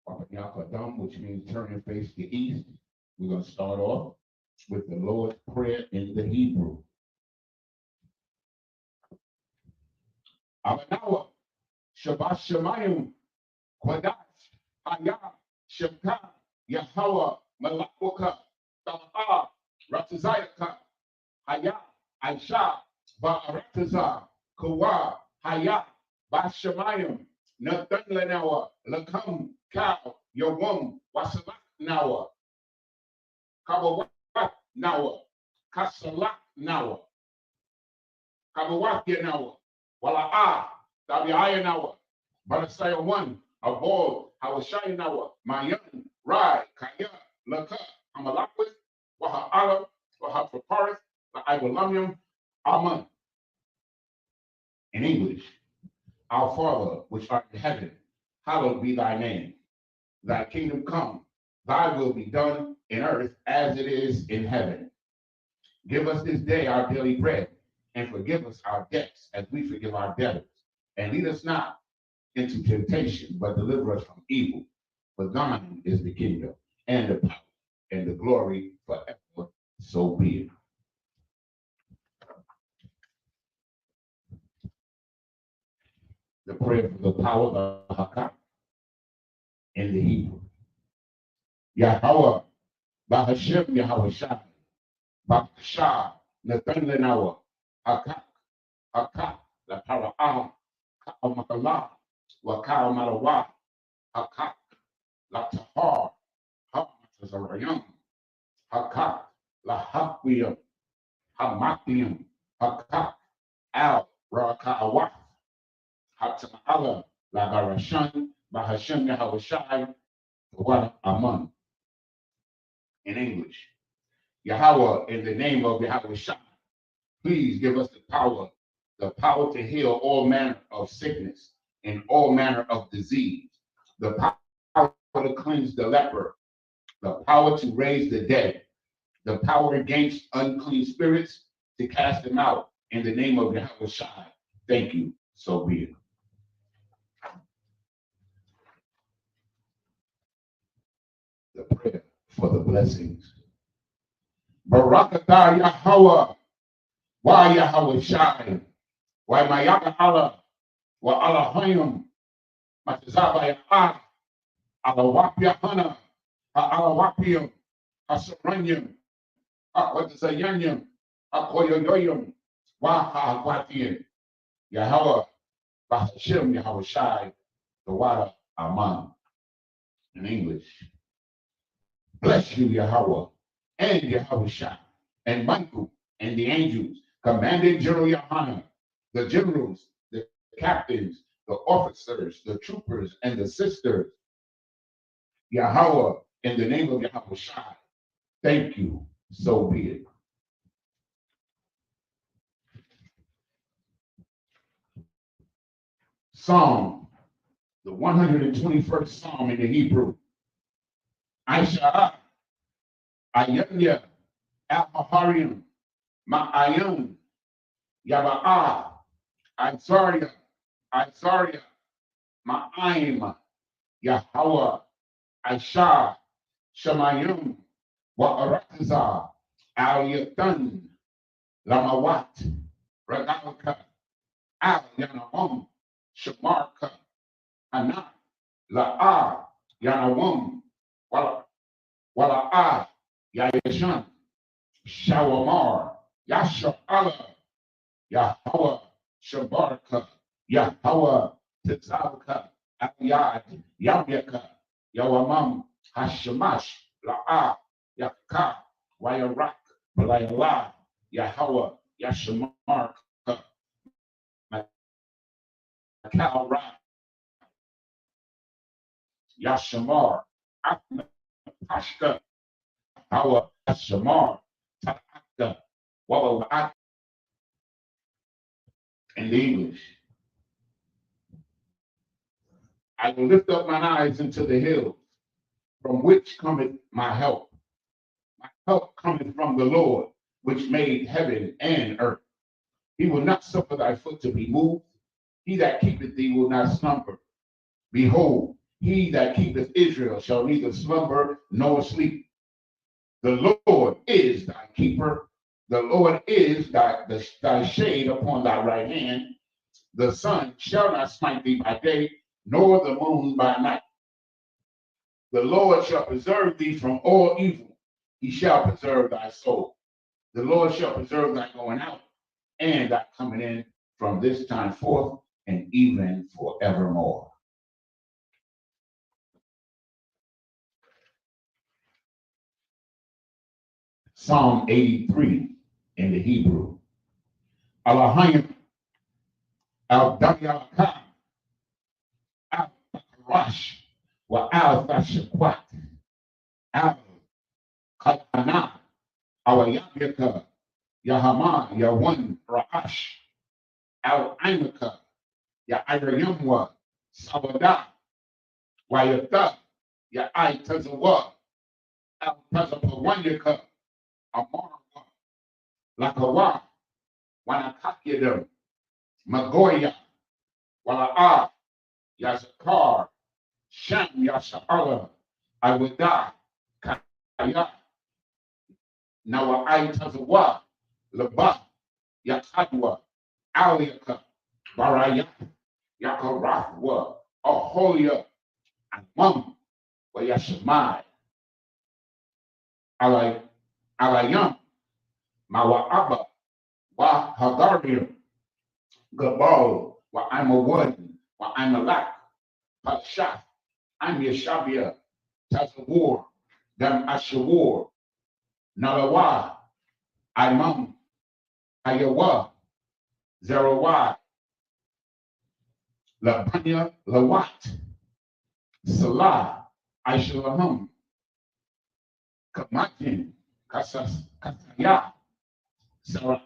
which means turn and face the east. We're going to start off with the Lord's Prayer in the Hebrew. Abanawa, Shabbat Shemayim, Quadash, Haya, Shemka, Yahweh, Malakwaka, Tala'ah, Ratazayaka, Haya, Aisha, Ba'arataza, Kawa, Haya, Bashamayim, Nathan Lenawa, Lakam, Cow, Yawum, Wasalak Nawa, Kabawak Nawa, Kasalak Nawa, Kabawak Nawa, Wala'a, Tabiaya Nawa, Barasaya 1, Abol, Hawashaya Nawa, Mayan, Rai, Kaya, Laka, Amalakwit, Waha'ala, Wahapaparis, Iwalamium, Aman. In English, our Father, which art in heaven, hallowed be thy name. Thy kingdom come, thy will be done in earth as it is in heaven. Give us this day our daily bread, and forgive us our debts as we forgive our debtors. And lead us not into temptation, but deliver us from evil. For thine is the kingdom, and the power, and the glory forever. So be it. The prayer for the power of the Hakam in the Hebrew. Yahweh, Bahashem Yahweh Shai, Bakshah, Nathan Lenawa, Hakak, Hakak, La Para'ah, Ka'amakala, Wakao Malawa, Hakak, La Tahar, Hamatazarayam, Hakak, La Hakwiyam, Hamakium, Hakak, Al Raka'awah, Hatamala, La Garashan, Bahashem Yahweh Shai, Wa Aman. In English, Yahweh, in the name of Yahweh Shai, please give us the power to heal all manner of sickness and all manner of disease, the power to cleanse the leper, the power to raise the dead, the power against unclean spirits to cast them out in the name of Yahweh Shai. Thank you. So be it. The prayer for the blessings. Barakatah Yahweh, wa Yahweh Shai, wa Mayaka Allah, wa Allahayim, Matazaba Yah, Alawapia Hana, Alawapium, Asaranyum, Akwatazayanyum, Akoyoyoyum, Waha Watian, Yahweh, Bahashim Yahweh Shai, the water Aman. In English, bless you, Yahweh, and Yahweh Shai, and Michael, and the angels, Commanding General Yohanan, the generals, the captains, the officers, the troopers, and the sisters. Yahweh, in the name of Yahweh Shai, thank you, so be it. Psalm, the 121st Psalm in the Hebrew. Aisha, Ayanya, Al-Haharim, Ma'ayan, Yaba'ah, Isaria, Ma'aim, Yahweh, Aisha, Shemayim, Wa'arakazah, Al-Yatan, Lamawat, Ragalka, Al-Yanamum, Shamarka, Anak, La'ah, Yanawum, Wala'ah, Yayashan, Shawamar, Yasha'ala, Yahweh, Shabarka, Yahweh, Tizalka, Aliyad, Yamyaka, Yawamam, Hashemash, La'ah, Yakka, Wayarak, Balayala, Yahweh, Yashamarka, Makalra, Yashamar, Pashka, Hawa, Yashamar, Ta'aka, Wawa'at. In the English, I will lift up mine eyes into the hills, from which cometh my help. My help cometh from the Lord, which made heaven and earth. He will not suffer thy foot to be moved. He that keepeth thee will not slumber. Behold, He that keepeth Israel shall neither slumber nor sleep. The Lord is thy keeper. The Lord is thy shade upon thy right hand. The sun shall not smite thee by day, nor the moon by night. The Lord shall preserve thee from all evil. He shall preserve thy soul. The Lord shall preserve thy going out and thy coming in from this time forth and even forevermore. Psalm 83 in the Hebrew. Elohim al-Dayalakam al-Rash wa al-Fashakwat al-Kalana awayabika Yahama Yawan Ra'ash al-Ainaka Ya-Irayamwa Sabada Wayata Ya-Ai-Tazawa al-Tazapawanyaka Amarwa Lakawa Wanakakidam Magoya Wala'a Yazakar Shem Yasha'ala Awada Kaya Nawa'ai Tazawa Laba Yakadwa Aliyaka Baraya Yakarahwa Aholia Amam Wayashamai Alayam Mawa'aba Wa Hagarium Gabal Wa Amawan Wa Amalak Pashaf I'm Yeshabia Tazawar Dam Ashawar Nalawa Imam Ayawa Zerawai Labanya Lawat Salah Aishalahum Kamatin Kasaya Sarah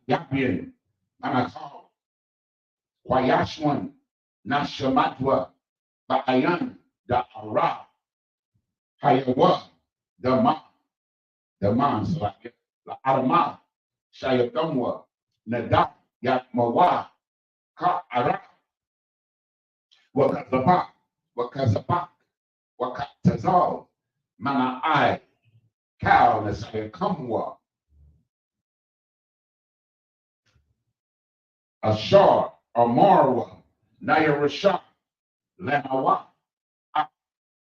Yabian Anakal Wayashwan Nashamatwa Ba'ayan Da'ara Hayawa Daman Salaya La Arma Shayatamwa Nadab Yatmawa Ka'ara Wakazabak Wakatazal Mana'ai Kal Nasayakamwa Ashar Amarwa Nayarashah Lamawa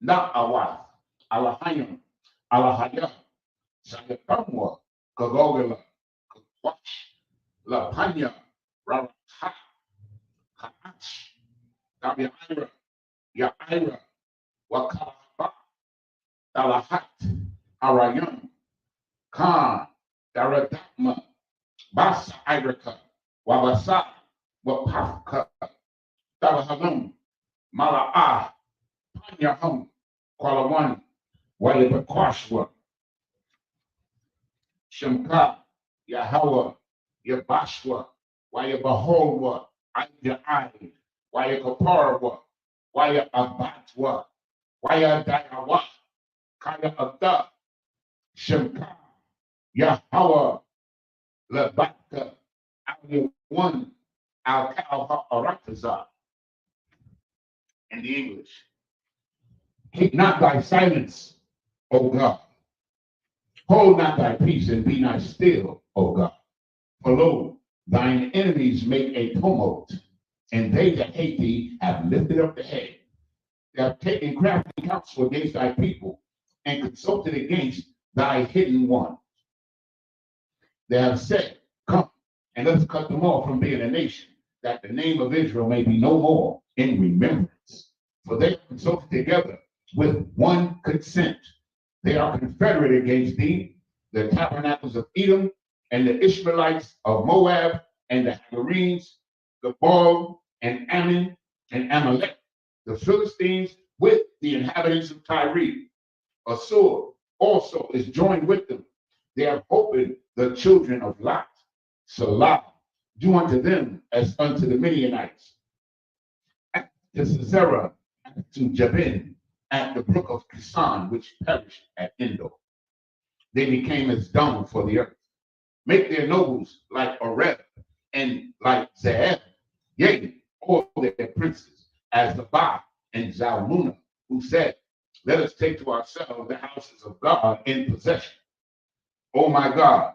Na'awa Alahayim Alahaya Sayakamwa Kagogala Kawash La Panya Raha Ha'ach Tabi'ira Ya'ira Wakalaba Dalahat Arayam Khan Daradakma Basa Iraka Wabasa Wapafka Dalahalum Mala'ah Panyahum Kwalawan Wayabakwashwa Shemka Yahweh Yabashwa Wayabaholwa Ayai Wayakaparwa Wayabatwa Wayadayawa Kaya Abda Shemka Yahweh Labaka Al-One Al-Kal-Ha'arataza in the English. Keep not thy silence, O God. Hold not thy peace and be not still, O God. For lo, thine enemies make a tumult, and they that hate thee have lifted up the head. They have taken crafty counsel against thy people and consulted against thy hidden one. They have said, come, and let's cut them off from being a nation, that the name of Israel may be no more in remembrance. For they have consulted together with one consent. They are confederate against thee, the tabernacles of Edom, and the Ishmaelites of Moab, and the Hagarenes, the Baal, and Ammon, and Amalek, the Philistines, with the inhabitants of Tyre. Assur also is joined with them. They have opened the children of Lot. Salah, do unto them as unto the Midianites. At the Sisera, to Jabin, at the brook of Kisan, which perished at Endor. They became as dung for the earth. Make their nobles like Oreb and like Zeb, yea, all their princes as the Ba Salmuna, who said, let us take to ourselves the houses of God in possession. Oh my God,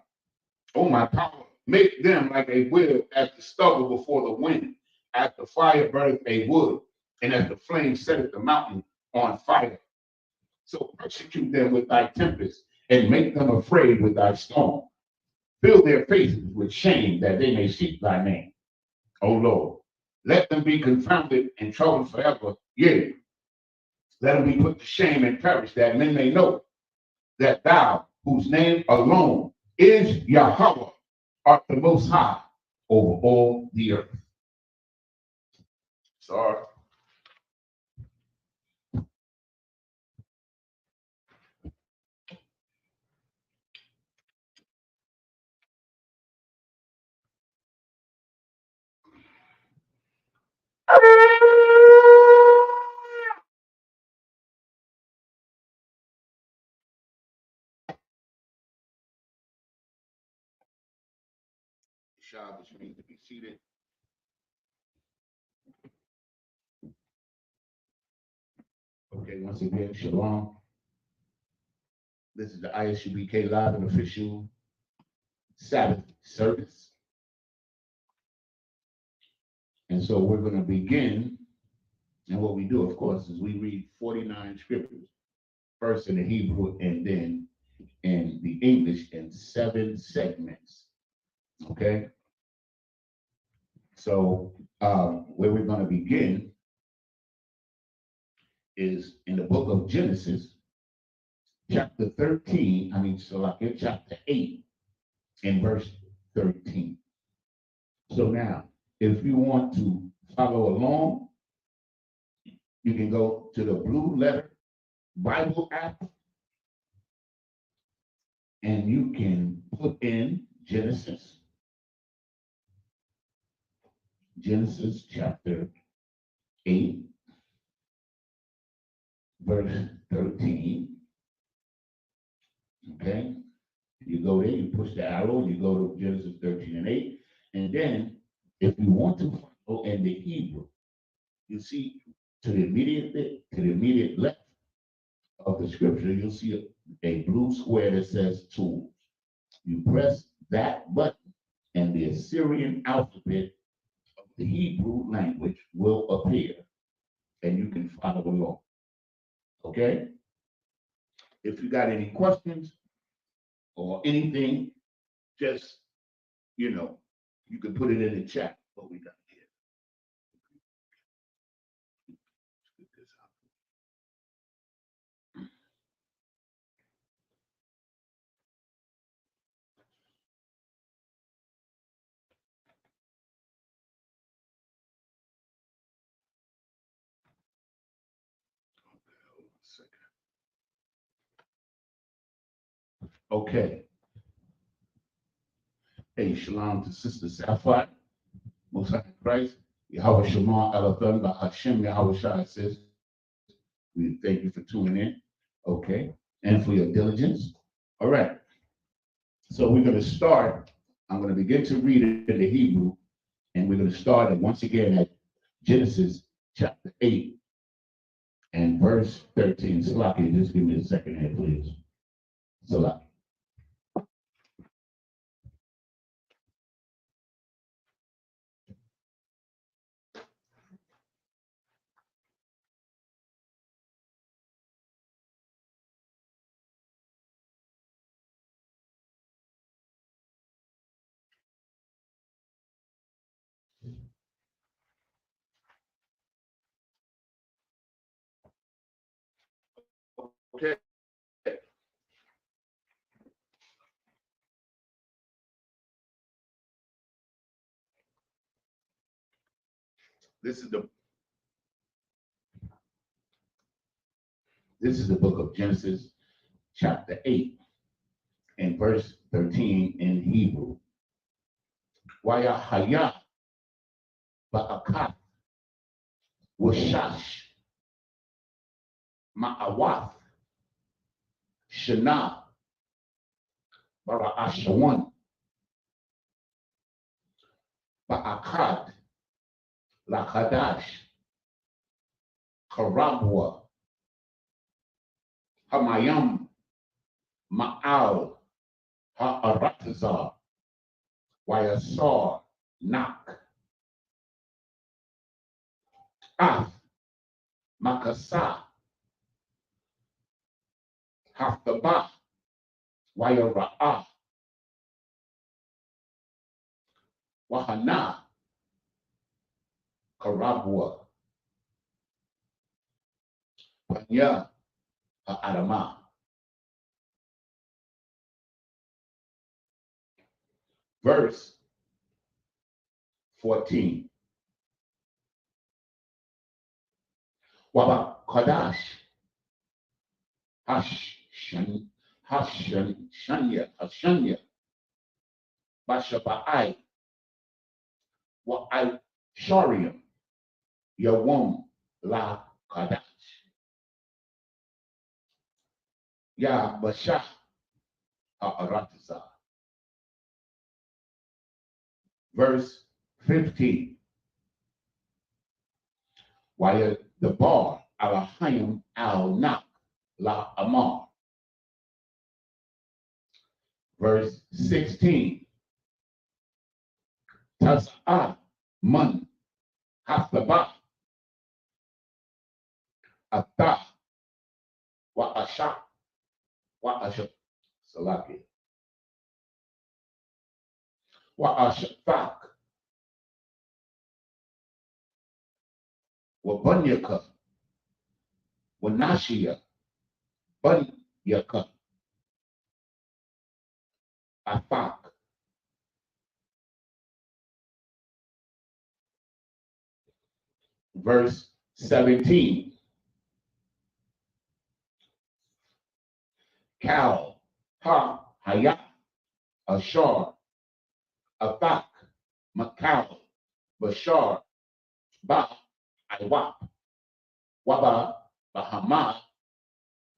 oh my power, make them like a wheel as the stubble before the wind, as the fire burneth a wood, and as the flame setteth the mountain on fire. So persecute them with thy tempest, and make them afraid with thy storm. Fill their faces with shame, that they may seek thy name. O Lord, let them be confounded and troubled forever. Yea, let them be put to shame and perish, that men may know that thou, whose name alone is Yahweh, art the most high over all the earth. Sorry. Shabbos means to be seated. Okay, once again, shalom. This is the Isupk live and official Sabbath service. And so we're going to begin. And what we do, of course, is we read 49 scriptures, first in the Hebrew and then in the English in 7 segments. Okay? So where we're going to begin is in the book of Genesis, chapter 8, and verse 13. So now, if you want to follow along, you can go to the Blue Letter Bible app and you can put in Genesis chapter 8, verse 13. Okay? You go there, you push the arrow, you go to Genesis 13 and 8. And then, if you want to follow in the Hebrew, you see to the immediate left of the scripture, you'll see a blue square that says Tools. You press that button, and the Assyrian alphabet of the Hebrew language will appear, and you can follow along. Okay? If you got any questions or anything, just, you can put it in the chat. What we got here. Let's get this out. Okay. Hey, shalom to Sister Sapphire, Most High Christ, Yahweh Shema Elathan, Hashem Yahweh Shai says, we thank you for tuning in, okay, and for your diligence. All right. So we're going to start. I'm going to begin to read it in the Hebrew, and we're going to start once again at Genesis chapter 8 and verse 13. Salaki, just give me a second here, please. Salaki. Okay. This is the book of Genesis, chapter 8, and verse 13 in Hebrew. Wayahaya ba'akat washash ma'awath shana bara'ashawan ba'akad lachadash Karabwa, Hamayam, Ma'al, Ha'aratazar, Wayasar, Nak, Ath, Makasa, Haftabah, Wayara'ah, Wahana, Karabwa, Panya, Ha'adama. Verse 14. Waba Kadash, Hashanya, Bashaba'ai, Wa'ai Shariam, Yawam La Kadash, Ya Bashah Ha'aratiza. Verse 15. While the bar Alahayim al Nak La Amar. Verse 16. Taz'a Man Hathaba Atah Wa Asha Wa Asha Salaki Wa Ashafak Wa Bunyaka Wa Nashia Bunyaka Afak. Verse 17. Kal, Ha, Hayat, Ashar, Afak, Makal, Bashar, Ba, Iwap, Waba, Bahama,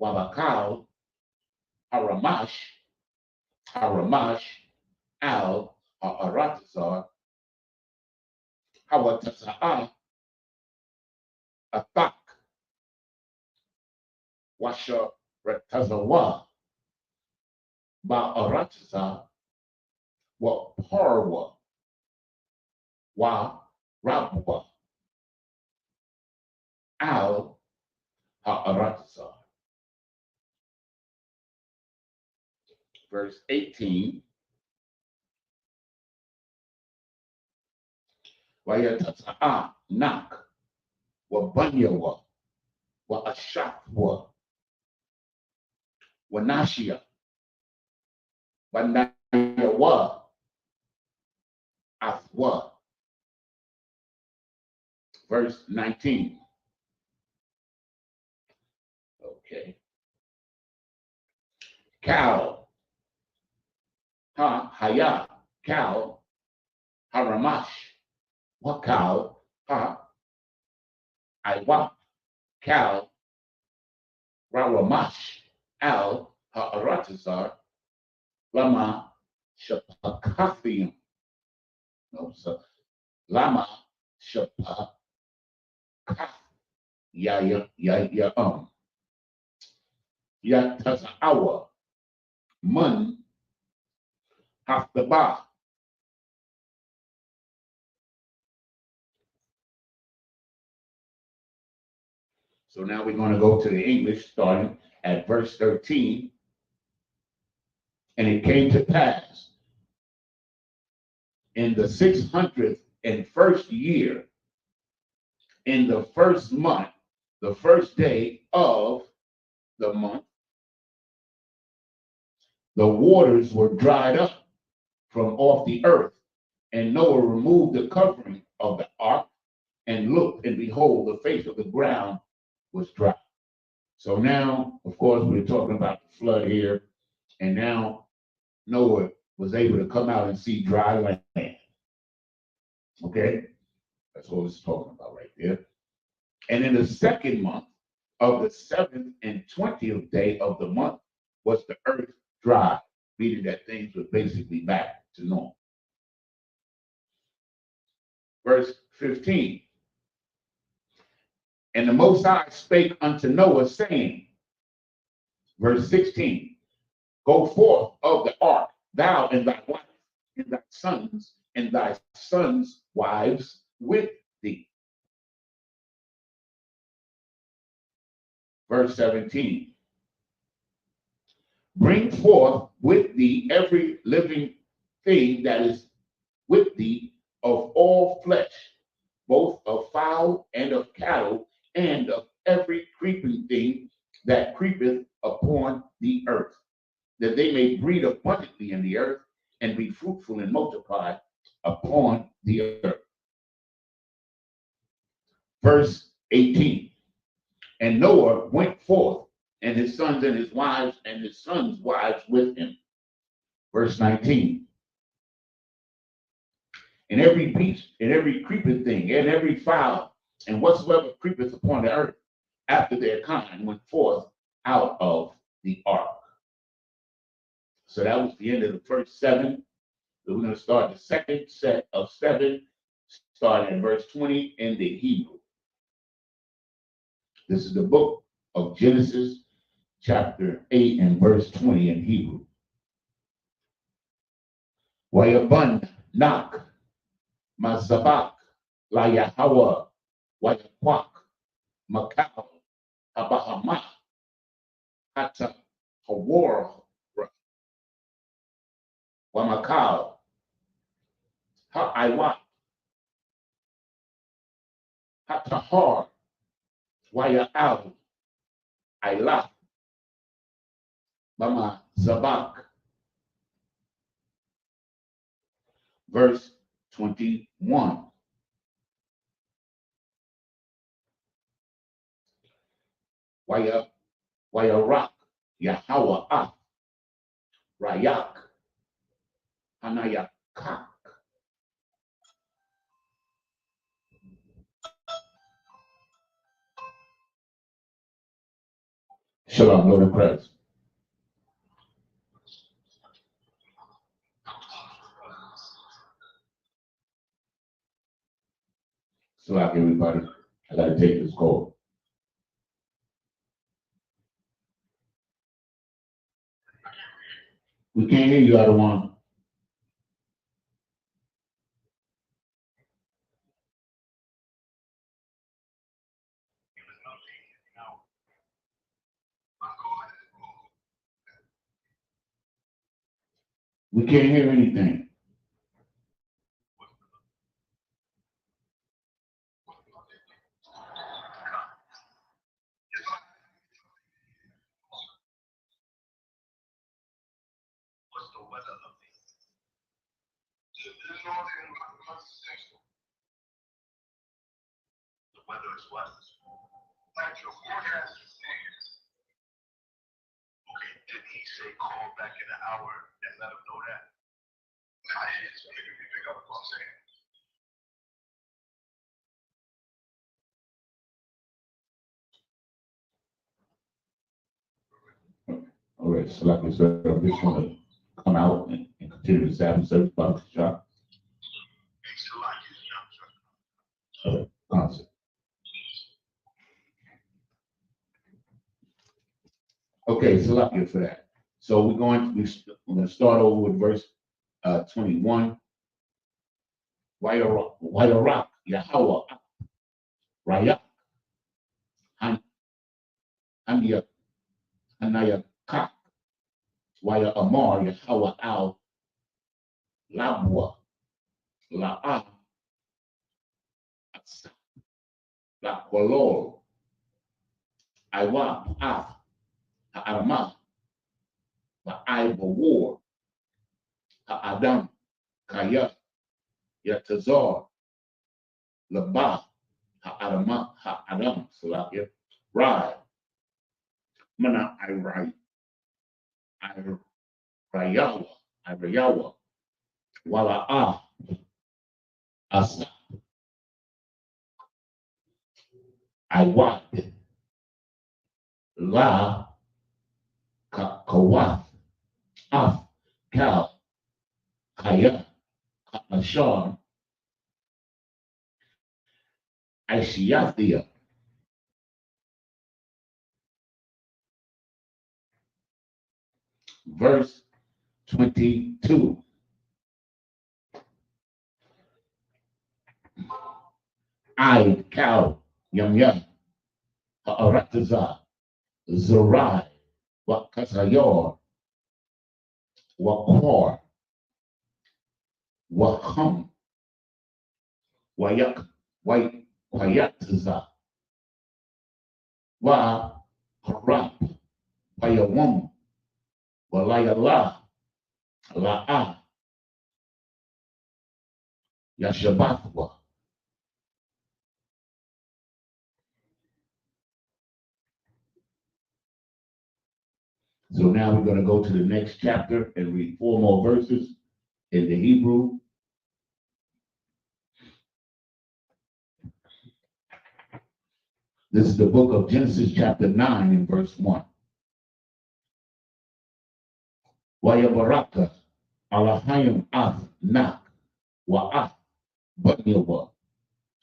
Wabakal, Haramash, Al, Aratazar, Hawatasa'a, Afak, Washa, Retazawa, Ba Aratazar, Wa Parwa, Wa Rabwa, Al Ha'aratazar. Verse 18. Wayata'a Nak, Wa Banyawa, Wa Ashafwa, Wa Nashia, Wa Afwa. Verse 19. Okay. Kal, Ha, Haya, Kal, Haramash, Wakal, Ha, Iwap, Kal, Rawamash, Al, Ha'aratazar, Lama, Shapakathium. No, so Lama, Shapakath, Ya, Yatazawa, Mun, Haftaba. So now we're going to go to the English, starting at verse 13. And it came to pass in the 601st year, in the first month, the first day of the month, the waters were dried up from off the earth, and Noah removed the covering of the ark and looked, and behold, the face of the ground was dry. So now, of course, we're talking about the flood here, and now Noah was able to come out and see dry land. Okay, that's what it's talking about right there. And in the second month of the 7th and 20th day of the month was the earth dry, meaning that things were basically back to normal. Verse 15. And the Most High spake unto Noah, saying, verse 16, go forth of the ark, thou and thy wife, and thy sons' wives with thee. Verse 17, bring forth with thee every living thing that is with thee of all flesh, both of fowl and of cattle, and of every creeping thing that creepeth upon the earth, that they may breed abundantly in the earth and be fruitful and multiply upon the earth. Verse 18, and Noah went forth, and his sons and his wives, and his sons' wives with him. Verse 19, and every beast, and every creeping thing, and every fowl, and whatsoever creepeth upon the earth, after their kind, went forth out of the ark. So that was the end of the first 7. So we're going to start the second set of 7, starting in verse 20 in the Hebrew. This is the book of Genesis, chapter 8 and verse 20 in Hebrew. Wayabun nak mazabak la Yahweh wayakwak makal abahama hata hawor wamakal ha'aiwat hata har wayal ailah bama zabak. Verse 21. Wayarak Yahweh Af Rayak Hanayakak. Shalom, Lord of Christ. So like everybody, I gotta take this call. We can't hear you, Adawan. We can't hear anything. What's the weather of the weather is what? Like your forecast is saying. Okay, did he say call back in an hour and let him know that? I didn't say you can pick up what I'm saying. All right, so like I said, I'm just gonna come out and continue the Sabbath service by the shop. All right, concept. Okay, so lucky for that. So we're going to start over with verse 21. Wayarak Yahweh Rayak Hanayakak Waya Amar Yahweh Al Labwa La'ah La Kolol Iwa Af Ha'arama Ba'ai Ha'adam Kaya Yatazar Labah Ha'arama Ha'adam Salakia Rai Mana Irayawa Wala'ah Asa Iwad La Kawath Af Kal Kaya Ashar Ishiathia verse 22. I, cow, yum yum, ha'arataza, zerai, wakasayor, wakor, wakam, wayak, wayataza, wa harap, wayawum, walayala, la'a, yashabathwa. So now we're going to go to the next chapter and read 4 more verses in the Hebrew. This is the book of Genesis chapter 9 and verse 1. Wayabaraka alahayim ath nak wa'ath banyawa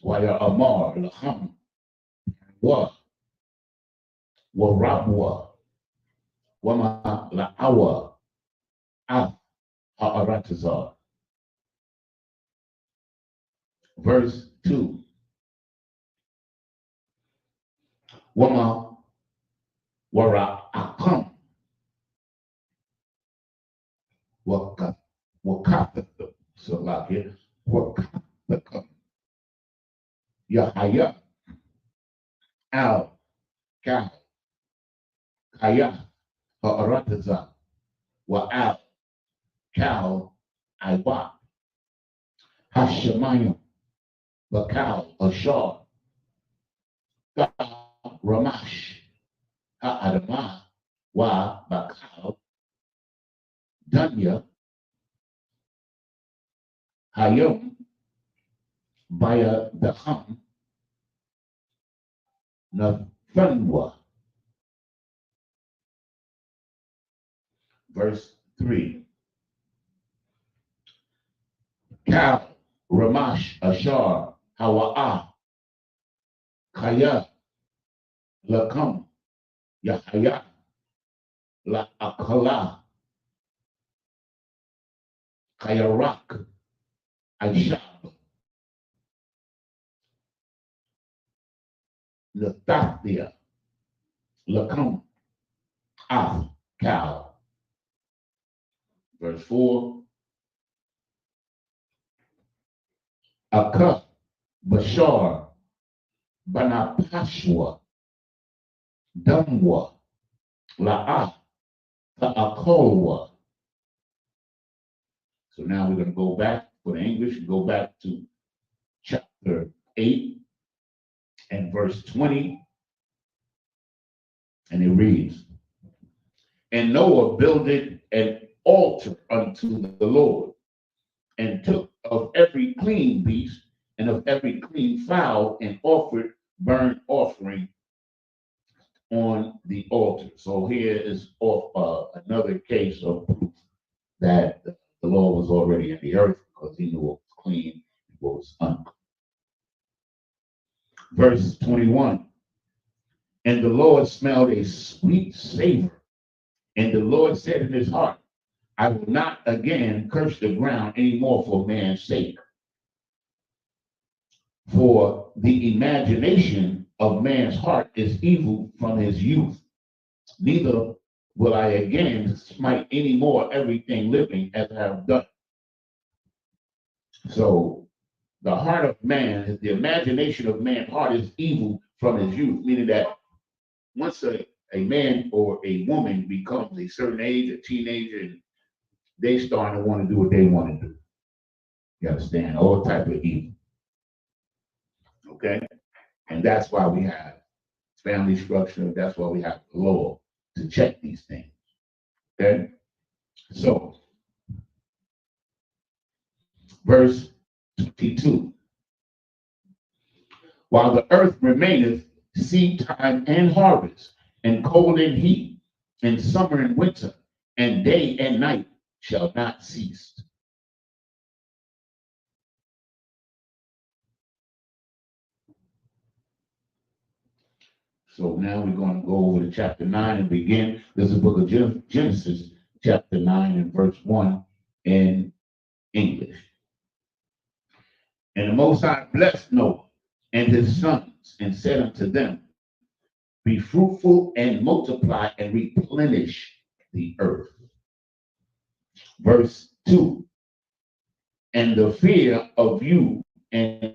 waya amar laham wa warabwa wama la'awa ath ha'aratazar. Verse 2. Wama wara'akam wakatha salakir wakatha yahaya al kah kaya ha'arataza wa al kal iwa hashemayim bakal ashar ramash ha'adama wa bakal danya hayom baya dacham nafanwa. Verse 3. Kal ramash ashar hawa'ah kaya lakam yahaya la akala kayarak aishab Nathathia lakam ah kal. Verse 4. Akah bashar banapashwa damwa la'ah ta'akolwa. So now we're going to go back for the English, go back to chapter 8 and verse 20. And it reads, and Noah builded an altar unto the Lord, and took of every clean beast and of every clean fowl, and offered burnt offering on the altar. So here is another case of proof that the Lord was already in the earth, because he knew what was clean and what was unclean. Verse 21. And the Lord smelled a sweet savor. And the Lord said in his heart, I will not again curse the ground anymore for man's sake. For the imagination of man's heart is evil from his youth. Neither will I again smite any more everything living as I have done. So the heart of man, the imagination of man's heart is evil from his youth, meaning that once a man or a woman becomes a certain age, a teenager, and they start to want to do what they want to do. You understand? All type of evil. Okay? And that's why we have family structure. That's why we have the law to check these things. Okay? So, verse 22. While the earth remaineth, seed time and harvest, and cold and heat, and summer and winter, and day and night shall not cease. So now we're going to go over to chapter 9 and begin. This is the book of Genesis, chapter 9 and verse 1 in English. And the Most High blessed Noah and his sons and said unto them, be fruitful and multiply and replenish the earth. Verse 2, and the fear of you and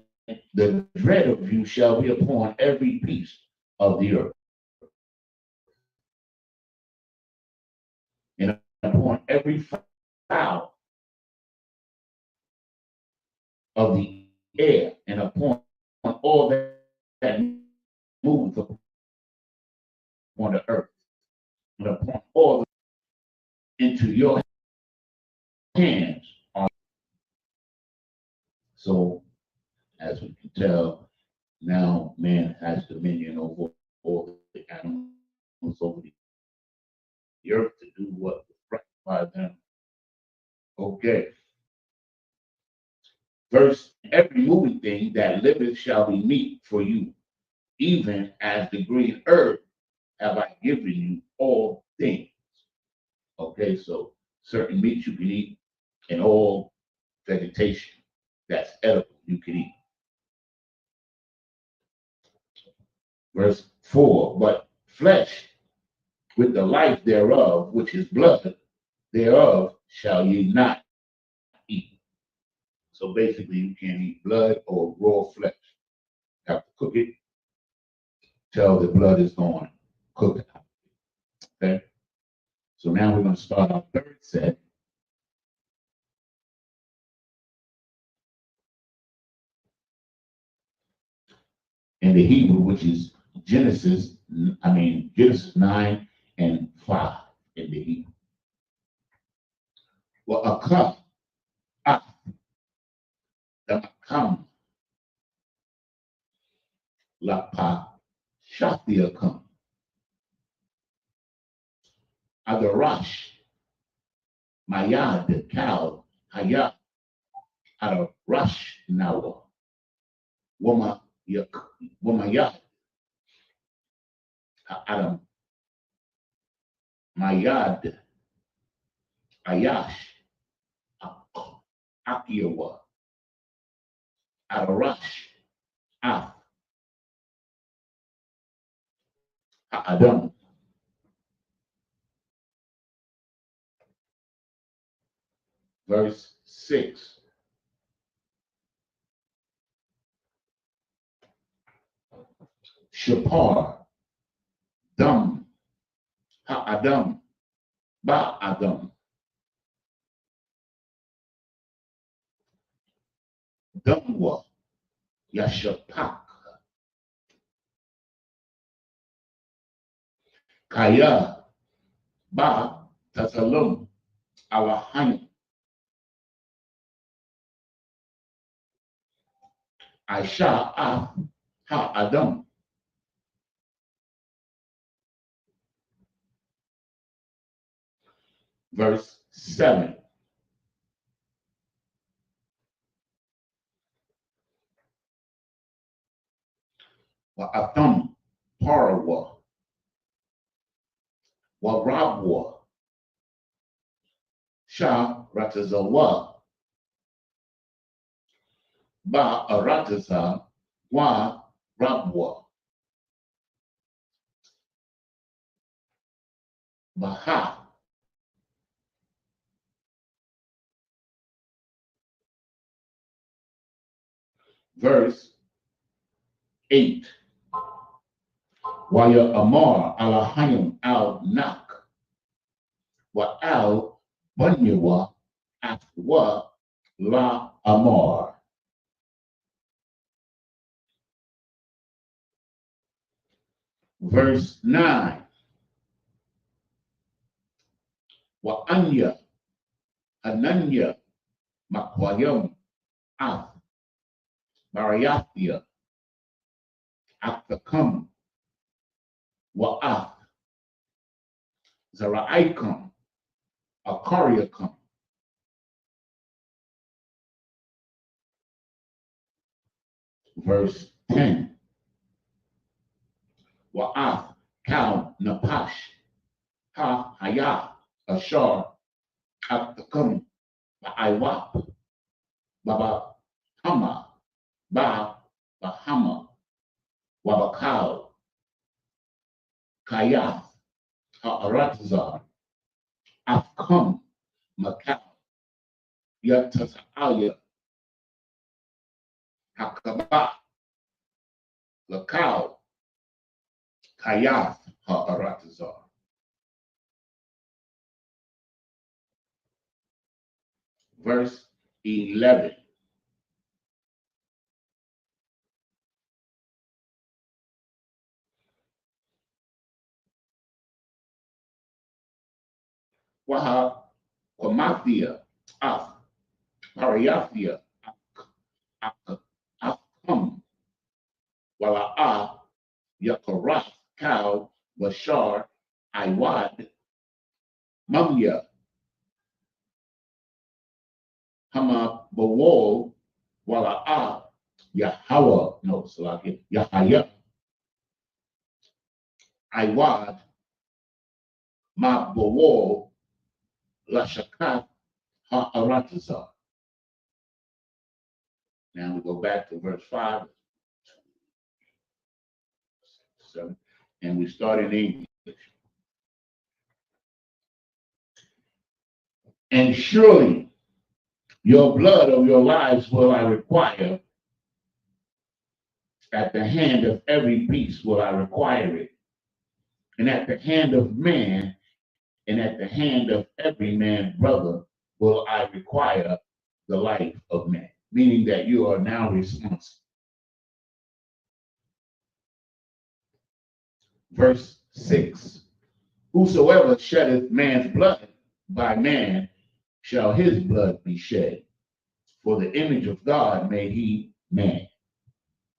the dread of you shall be upon every beast of the earth, and upon every fowl of the air, and upon all that moves upon the earth, and upon all into your hands. So, as we can tell, now man has dominion over all the animals, over the earth, to do what was right by them. Okay. Verse, every moving thing that liveth shall be meat for you, even as the green herb have I given you all things. Okay, so certain meats you can eat, and all vegetation that's edible you can eat. Verse 4, but flesh with the life thereof, which is blood thereof, shall ye not eat. So basically, you can't eat blood or raw flesh. You have to cook it till the blood is gone, cook it. Okay? So now we're going to start our third set. In the Hebrew, which is Genesis 9 and 5 in the Hebrew. Well, a cup, the makam, lapa, shafiakam, adarash, mayad, cow, hayat, adarash, nawa, womayad, adam, mayad, ayash, akiyawa, adarash, Adam. Verse 6. Shapar, Dum, Ha-Adam, Ba-Adam. Dumwa, Yashapak, Kaya, Ba, Tatalum, Alahayim, Aisha, Ha-Adam. Verse 7. Wa-Atham, Parawa, Wa-Rabwa, Sha, Ratazawa, Ba-Arataza, Wa-Rabwa, Baha. Verse 8. Waya Amar Alahayim al Nak wa al Bunyawa Atwa La Amar. Verse 9. Wa Anya Ananya Makwayam Ath Mariathia Athakam Wa'ath Zara'aikum Akariakum. Verse 10. Wa'ath Kal Napash Ha Hayah Ashar Atakum, Ba'aiwap, Baba Hama, Ba Bahama, Wabakal, Kayath, Ha'aratazar, Afkum, Makal, Yatataya, Hakaba, Lakal, Kayath, Ha'aratazar. Verse 11. Waha Quamathia, Af, Pariathia, Afkum, Wala'a, Yakarath, Kal, Bashar, Iwad, Mumya, Hama, Bawol, Wala'a, Yahweh, no, Salaki, Yahaya, Iwad, Ma Bawol, Lashakat, Ha'aratazar. Now we go back to verse 5, 7, and we start in English. And surely your blood of your lives will I require. At the hand of every beast will I require it. And at the hand of man, and at the hand of every man brother, will I require the life of man. Meaning that you are now responsible. Verse 6. Whosoever sheddeth man's blood, by man shall his blood be shed. For the image of God made he man.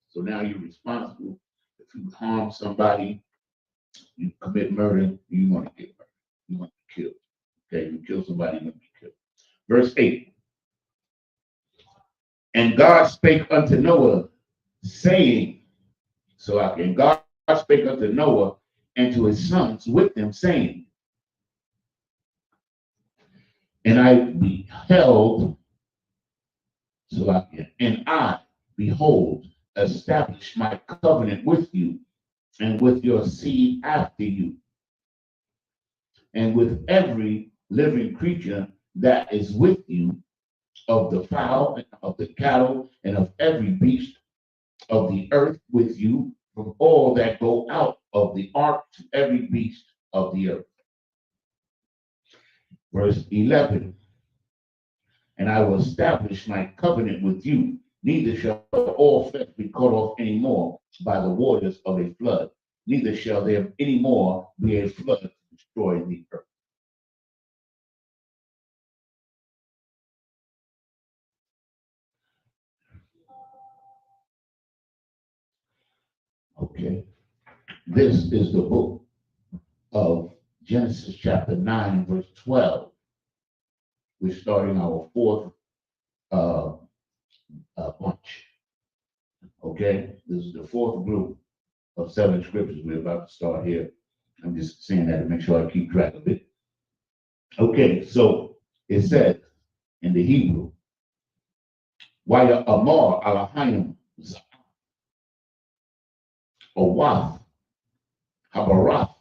So now you're responsible. If you harm somebody, you commit murder, you want to get murdered. You want to be killed. Okay, you kill somebody, you're going to be killed. Verse 8. And God spake unto Noah, saying, and God spake unto Noah and to his sons with them, saying, and I beheld, and I, behold, establish my covenant with you and with your seed after you, and with every living creature that is with you, of the fowl and of the cattle and of every beast of the earth with you, from all that go out of the ark to every beast of the earth. Verse 11. And I will establish my covenant with you, neither shall all flesh be cut off any more by the waters of a flood, neither shall there any more be a flood to destroy the earth. Okay, this is the book of Genesis chapter 9, verse 12. We're starting our fourth bunch. Okay, this is the fourth group of 7 scriptures we're about to start here. I'm just saying that to make sure I keep track of it. Okay, so it says in the Hebrew, Waya Amar Alahayim Owath Habarath,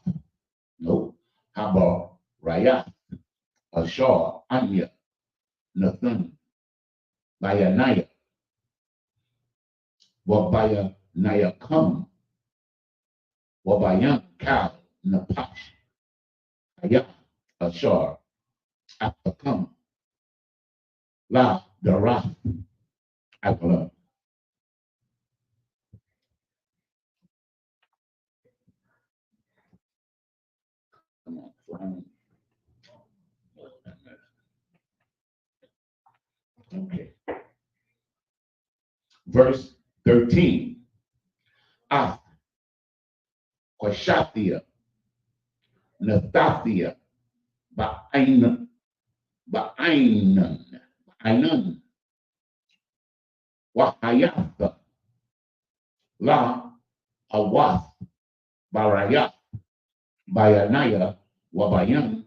no, Habarayah, Ashar, Anya, Nathan, Bayanaya, Wabayanayakam, Wabayan Kal, Napash, Ayah, Ashar, Apakam, La Darath, Apala. Come on. Okay. Verse 13. Ah, Quashathia, Nathathia, Ba'ainan, Wahayatha, La Awath, Barayat, Bayanaya, Wabayan.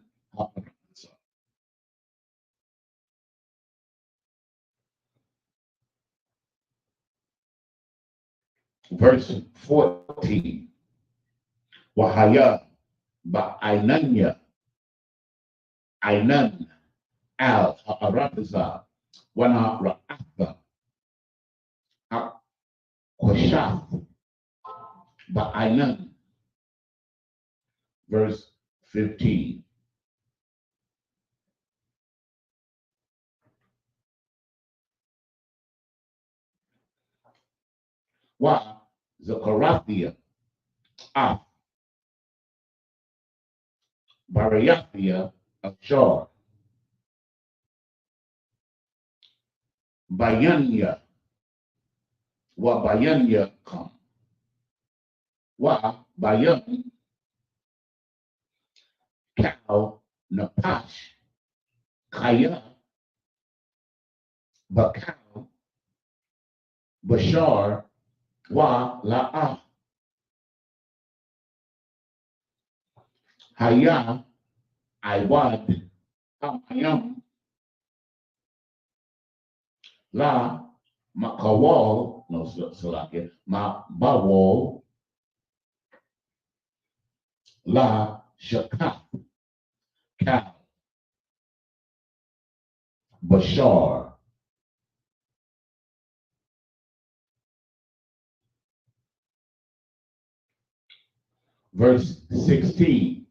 Verse 14. Wahaya ba'ainanya ainan al ha'arataza wana ra'atha ha'kwashaf ba'ainan. Verse 15. Wa Zakarathia af Barayathia Ashar Bayanya wa Bayanya come wa Bayan Kal Napash Kaya Bakal Bashar wa La'ah Haya Iwad Hayam La Makawal no Salakia Ma Bawal La Shakaf Kal Bashar. Verse 16.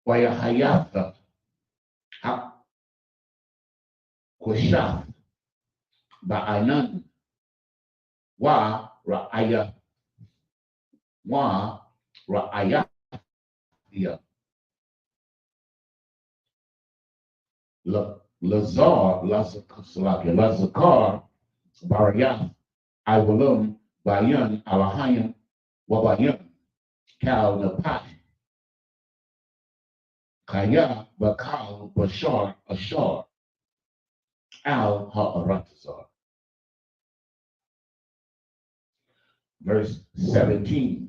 Wayahayatha Kwashaf Ba'anan Wa Ra'aya Wa Ra'ayathia Lazakar Barayath Iwalum Bayan Alahayan Wabayan Kal Napash Kaya Bakal Bashar Ashar Al Ha'aratazar. Verse 17.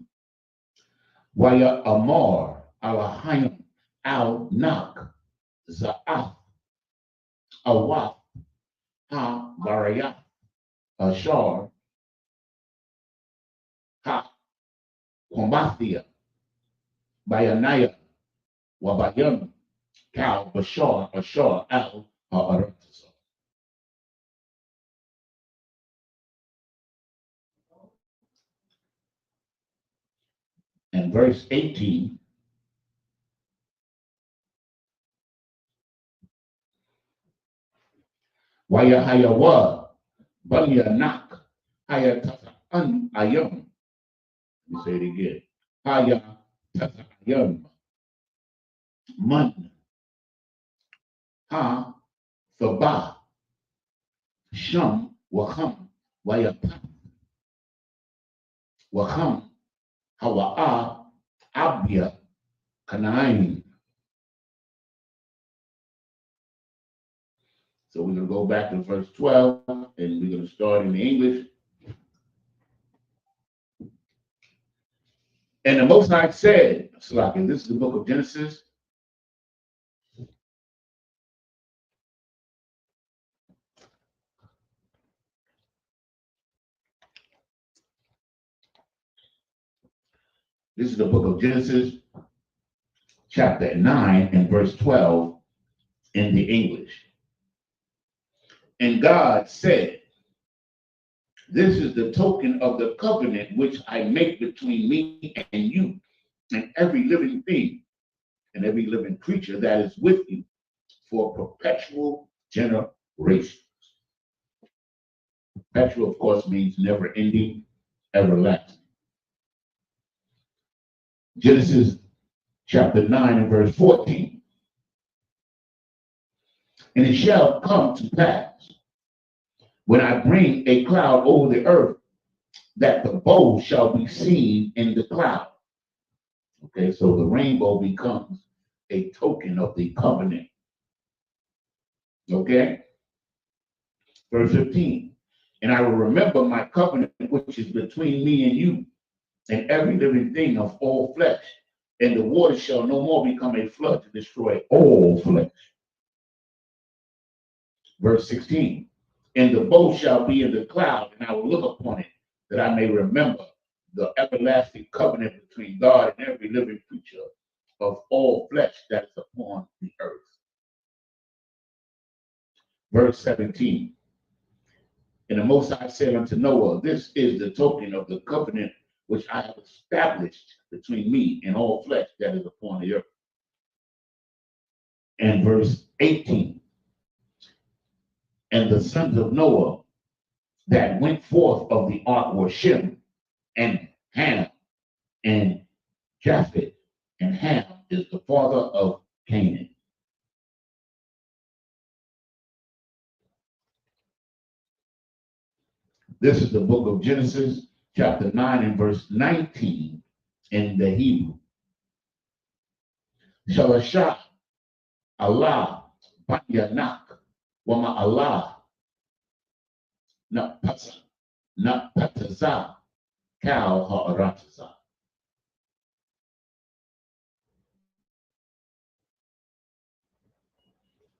Waya Amar Alahayim Al Nak Za'af Awaf Ha Barayat Ashar Ha Kombathia Bayanaya Wabayam Kal Bashar Ashar Al Ha'aratazar. And verse 18. Waya Hayawa Banya Nak Hayatatan Ayam. Let me say it again. Hayatatan Man Ha Thaba Sham Waham Wayata Waham Hawa'a Abya Kanaim. So we're going to go back to verse 12 and we're going to start in the English. And the Most High said, and this is the book of Genesis. This is the book of Genesis, chapter 9 and verse 12 in the English. And God said, this is the token of the covenant which I make between me and you and every living thing and every living creature that is with you for perpetual generations. Perpetual, of course, means never ending, everlasting. Genesis chapter 9 and verse 14. And it shall come to pass when I bring a cloud over the earth that the bow shall be seen in the cloud. Okay, so the rainbow becomes a token of the covenant. Okay, verse 15. And I will remember my covenant which is between me and you and every living thing of all flesh, and the water shall no more become a flood to destroy all flesh. Verse 16. And the bow shall be in the cloud, and I will look upon it, that I may remember the everlasting covenant between God and every living creature of all flesh that is upon the earth. Verse 17. And the Most High said unto Noah, this is the token of the covenant which I have established between me and all flesh that is upon the earth. And verse 18. And the sons of Noah that went forth of the ark were Shem and Ham and Japheth, and Ham is the father of Canaan. This is the book of Genesis, chapter 9 and verse 19 in the Hebrew. Shalashah Allah Banyanak Wama Allah Napataza Kal Ha'arataza.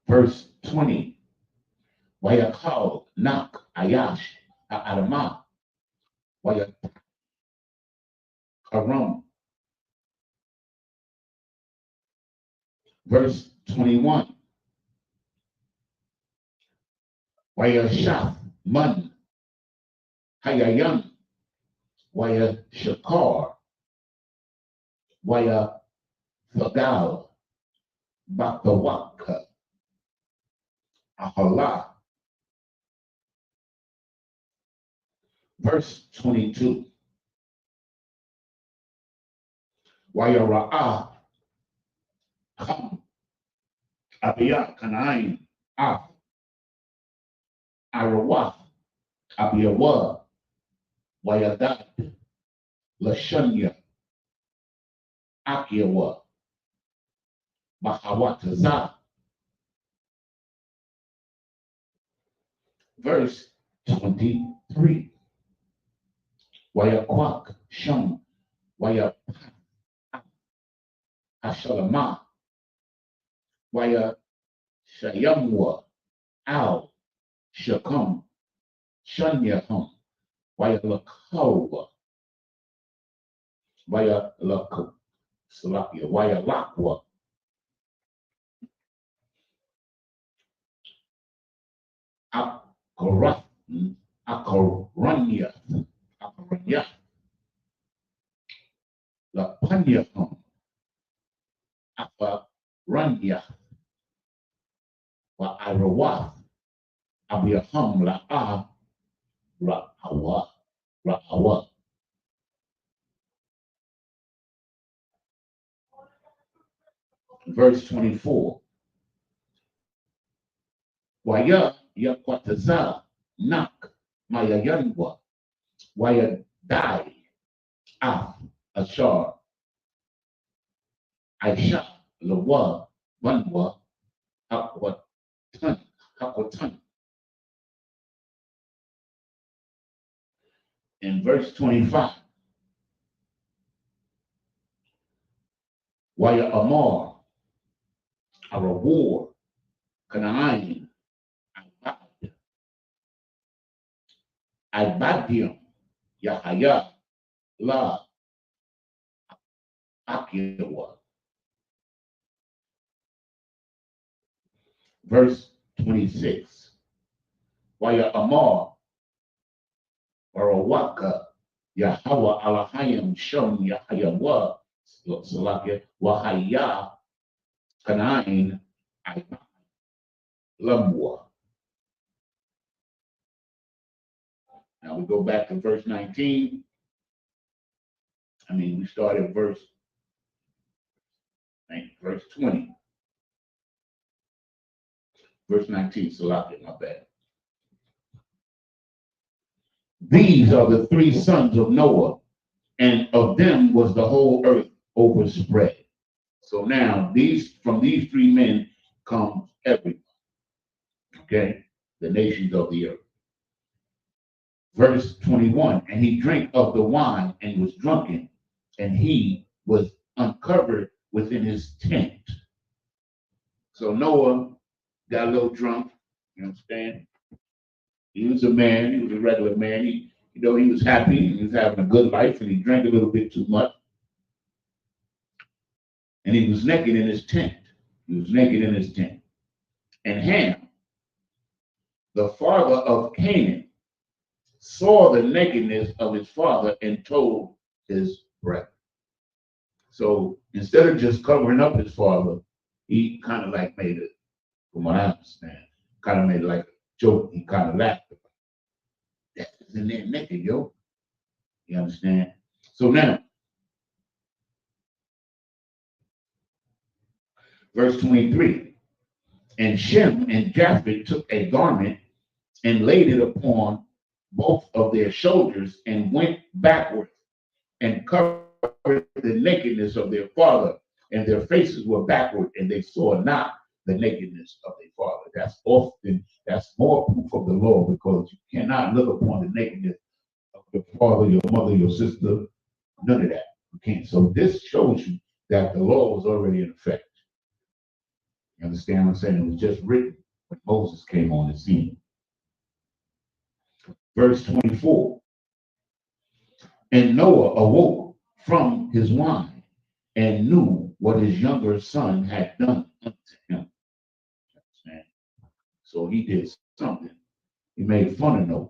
Verse 20. Wayakal Nak Ayash Ha'adama Wayak Karam. Verse 21. Wayashaf Man Hayayan Waya Shakar Waya Fagal Bakawaka Ahala. Verse 22. Waya Ra'ah Kam Abiyah Kanaim Af Arawah Abiyawa Wayadad Lashanya Akiyawa Mahawataza. Verse 23. Wayakwak Shum Waya Ashalama Waya Shayamwa Al Shakum Shanyahum Waya Lakawa Waya Laku Salakia Waya Lakwa Akaranya Lapanyahum Aparanya Wa Arawa Abiyahum La'a Ra'awa. Verse 24. Waya Yakwataza Nak Mayayanwa Waya Dai Af Ashar Aisha Lawa Banwa Hakwatan. In verse 25. Waya Amar a reward Canaan Ibadium Yahaya La Akiwa. Verse 26. Waya Amar Warawaka Yahweh Alahayim Shom Yahayawa Salakia Wahaya Canaan Lamwa. Now we go back to verse 19. We started verse 20. Verse 19, Salakia, my bad. These are the three sons of Noah, and of them was the whole earth overspread. So now from these three men comes everyone. Okay? The nations of the earth. Verse 21, and he drank of the wine and was drunken, and he was uncovered within his tent. So Noah got a little drunk, you understand? He was a man, he was a regular man. You know, he was happy, he was having a good life, and he drank a little bit too much. And he was naked in his tent. He was naked in his tent. And Ham, the father of Canaan, saw the nakedness of his father and told his brethren. So instead of just covering up his father, he kind of like made it, from what I understand, kind of made it like a joke. He kind of laughed about it. That's in there naked, yo. You understand? So now, verse 23. And Shem and Japheth took a garment and laid it upon both of their shoulders and went backward and covered the nakedness of their father, and their faces were backward, and they saw not the nakedness of their father. That's more proof of the law, because you cannot look upon the nakedness of your father, your mother, your sister, none of that. You can't. So this shows you that the law was already in effect. You understand what I'm saying? It was just written when Moses came on the scene. Verse 24. And Noah awoke from his wine and knew what his younger son had done unto him. So he did something. He made fun of Noah.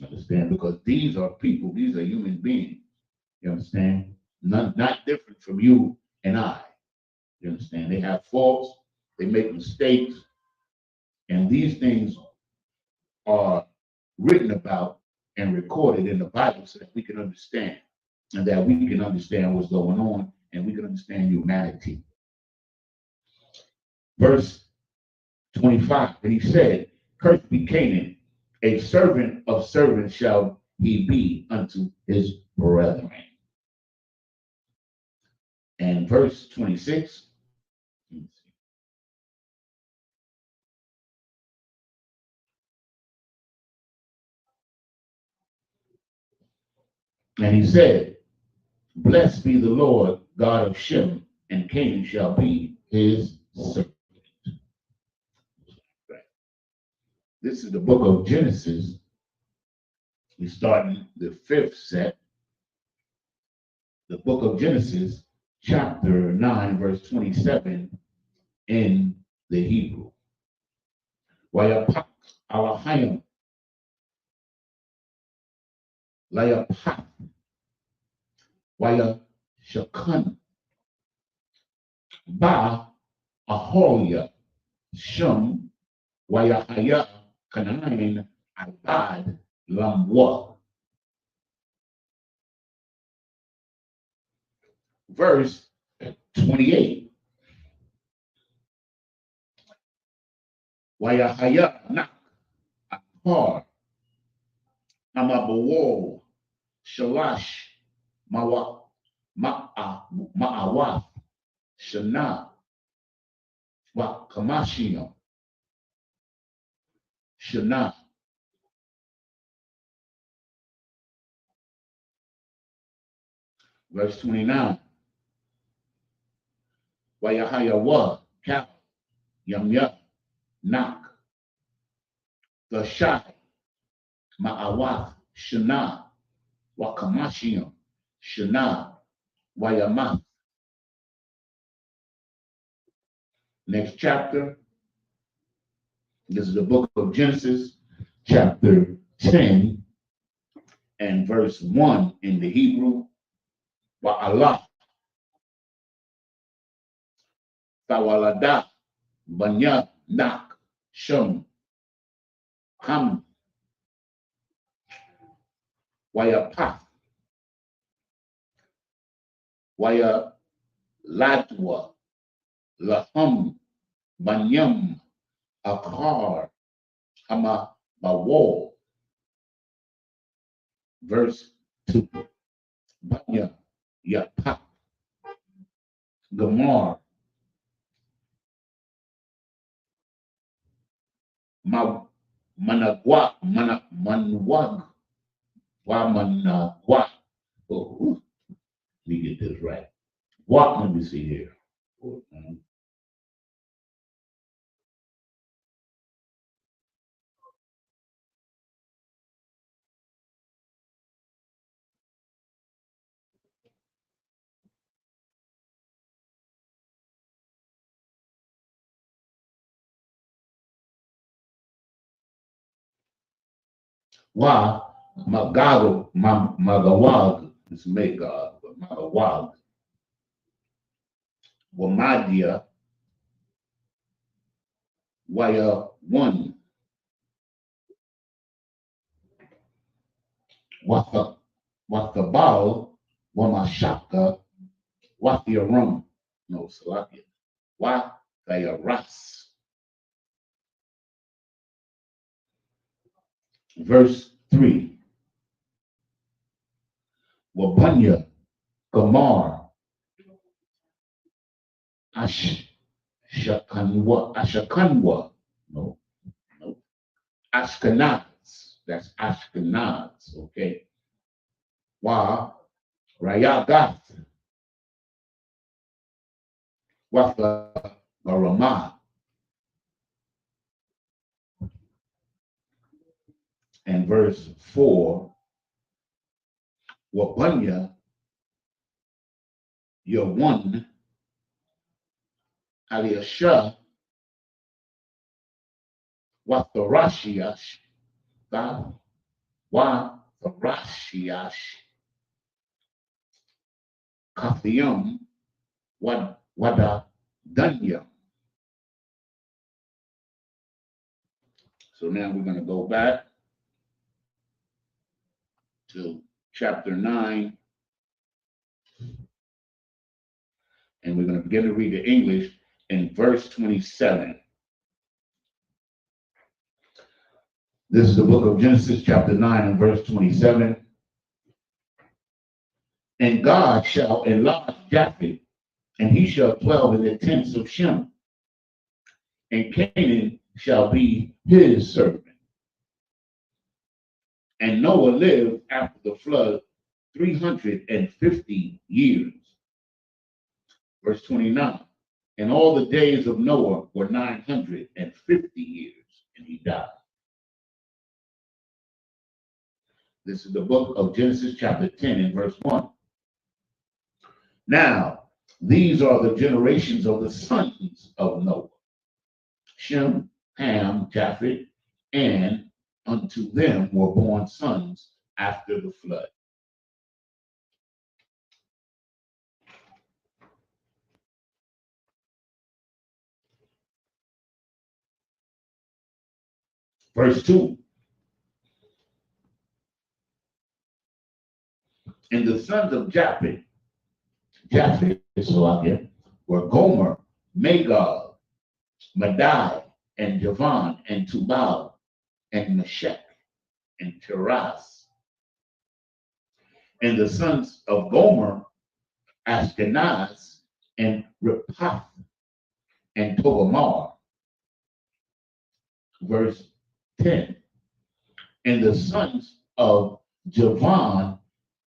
Understand? Because these are people, these are human beings. You understand? Not different from you and I. You understand? They have faults, they make mistakes, and these things are written about and recorded in the Bible so that we can understand, and that we can understand what's going on, and we can understand humanity. Verse 25, and he said, cursed be Canaan, a servant of servants shall he be unto his brethren. And verse 26, and he said, blessed be the Lord God of Shem, and Canaan shall be his servant. This is the book of Genesis. We start in the fifth set. The book of Genesis, chapter 9, verse 27 in the Hebrew. Wayapak alahayim. Layapak. Waya shakan. Ba aholia. Shum. Wayahaya Kanaan Abad Lamwa. Verse 28. Wayahaya Nak Akar Amabawal Shalash Ma'awaf Shana Wakamashiyam Shana. Verse 29. Wayahaya Wa Kal Yamya Nak the Shai Ma'awaf Shana Wakamashiyam Shana Wayamath. Next chapter. This is the book of Genesis, chapter 10, and verse 1 in the Hebrew. Wa'allah. Tawalada. Banya. Nak. Shum. Ham. Wayapath. Waya Latwa. Laham. Banyam. Akar. Hama. Bawal. Verse 2. Banya. Yapap. Gamar. Managwa. Manwag. Wamanagwa. Oh, let me get this right. What? Let me see here. Wa Magog, Magawag, it's Magog, but Magawag, Wamadia, Waya one, Wathabal, Wamashaka, Wathiarum, no Salakia, Wathayaras. Verse 3, Wabunya, Gamar, Ashakanwa, no, no, Ashkenaz, that's Ashkenaz, okay. Wa Rayagath, Watha Ramah, and verse 4, Wabunya, Yawan, Aliasha, Watharashiash, Watharashiash, Kathium, Wada Dunya. So now we're going to go back to chapter 9, and we're going to begin to read the English in verse 27. This is the book of Genesis, chapter 9, and verse 27. And God shall enlarge Japheth, and he shall dwell in the tents of Shem, and Canaan shall be his servant. And Noah lived after the flood 350 years. Verse 29. And all the days of Noah were 950 years, and he died. This is the book of Genesis, chapter 10, and verse 1. Now, these are the generations of the sons of Noah: Shem, Ham, Japheth, and unto them were born sons after the flood. Verse 2. And the sons of Japheth, were Gomer, Magog, Madai, and Javan, and Tubal, and Meshech, and Tiras. And the sons of Gomer, Ashkenaz, and Rephath, and Togarmah. Verse 10. And the sons of Javan,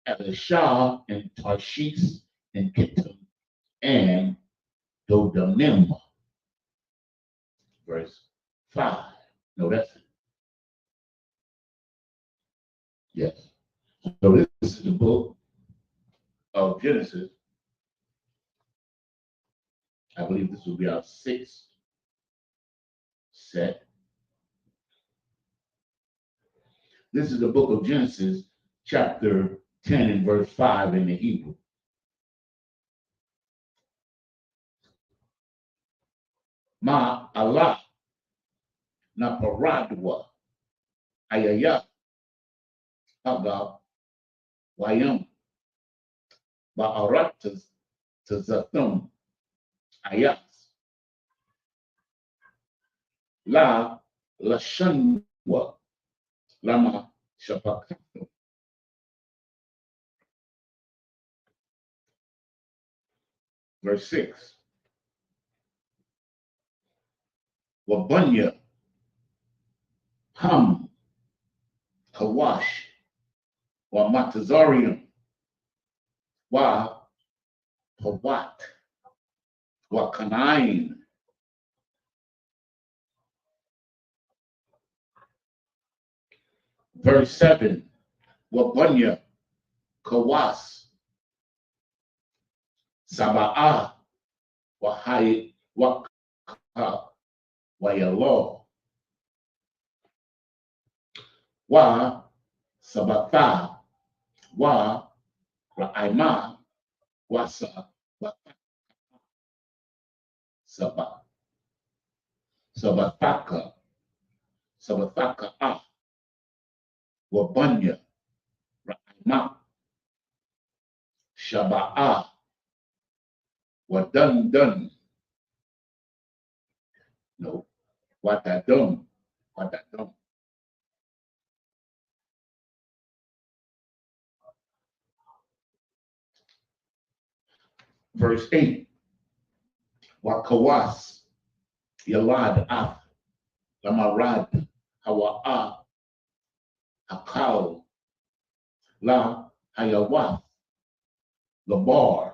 Elishah, and Tarshish, and Kittim, and Dodanim. Verse 5. No, that's it. Yes. So this is the book of Genesis. I believe this will be our 6th set. This is the book of Genesis, chapter 10 and verse 5 in the Hebrew. Ma Allah na paradwa ayaya haga wayam ba'aratas tazathum ayas la lashanwa lama shapakatum. Verse 6. Wabunya, Ham, Kawash, wa Matazarium, wa Pawat, wa Kanaim. Verse 7. Wabunya, Kawas, Sabbath, wa Hay, wa Wayalo, wa Sabbatha wa ra'ima wasa Sabbath. Sabbathaka. Sabbathaka Wabanya Ra'ima Shaba'a Wadun. No, Watadum. Watadum. Verse 8. Wakawas Yalad Lamarad Hawa'a Hakal La Hayawath Labar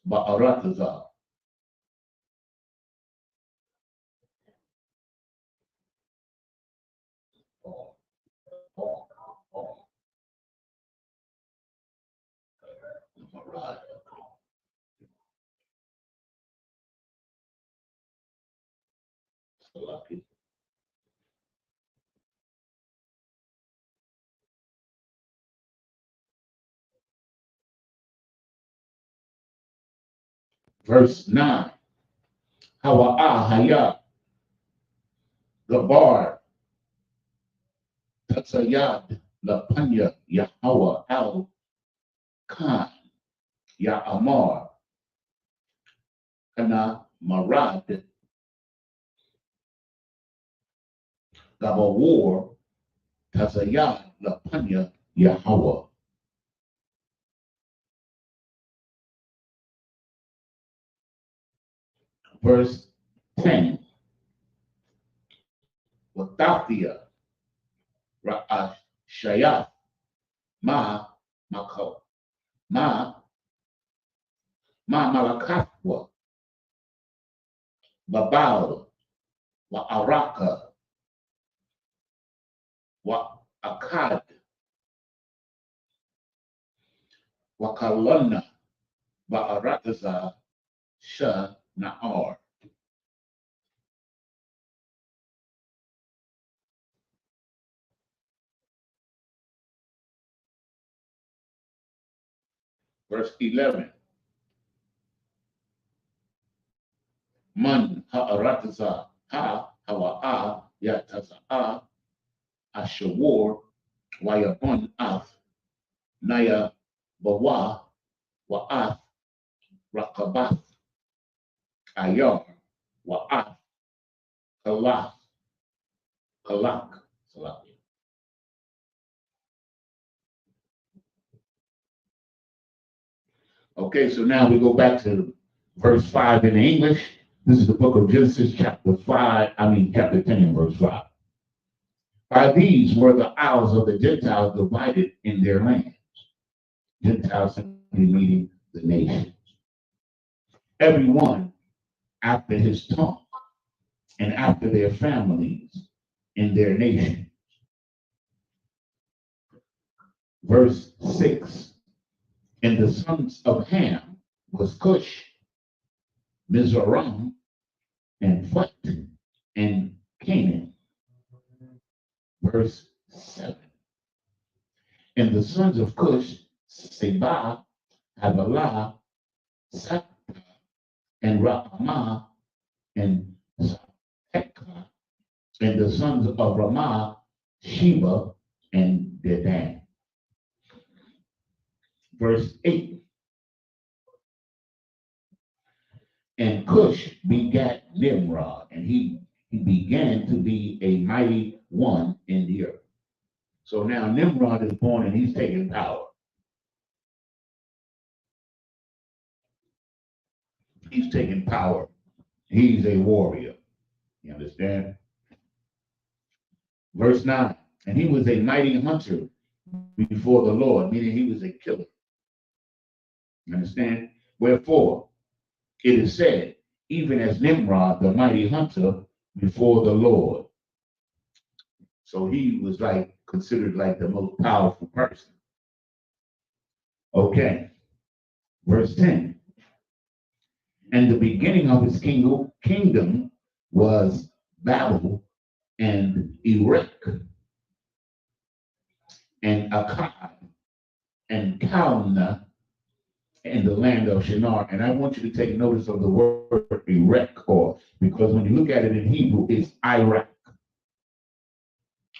Ba'arataza. Verse 9. Hawa'a Haya Gabar Tatsayad Lapanya Yahweh Al Khan Ya Amar Kana Marad Gabawar Tatsayad Lapanya Yahweh. Verse 10. Watathia Ra'ash Shayat Ma Mako Ma Malakatwa Babal Wa Araka Wa Akad Wa Kalonna Wa Arataza Sha Na'ar. Verse 11. Man ha'arataza hawa'a yataza'a ashawur wayabun ath naya bawa wa'ath rakabath ayar wa'ath kalak kalak. Okay, so now we go back to verse 5 in English. This is the book of Genesis, chapter 10, verse 5. By these were the isles of the Gentiles divided in their lands. Gentiles simply meaning the nations. Every one after his tongue and after their families in their nation. Verse 6. And the sons of Ham was Cush, Mizraim, and Phut, and Canaan. Verse 7. And the sons of Cush, Seba, Havilah, Sapta, and Ramah, and Sapekah. And the sons of Ramah, Sheba, and Dedan. Verse 8. And Cush begat Nimrod, and he began to be a mighty one in the earth. So now Nimrod is born and he's taking power. He's taking power. He's a warrior. You understand? Verse 9. And he was a mighty hunter before the Lord, meaning he was a killer. You understand? Wherefore, it is said, even as Nimrod, the mighty hunter before the Lord. So he was considered like the most powerful person. Okay. Verse 10. And the beginning of his kingdom was Babel and Erech. Akkad, and Calneh in the land of Shinar. And I want you to take notice of the word Iraq, or because when you look at it in Hebrew, it's Iraq.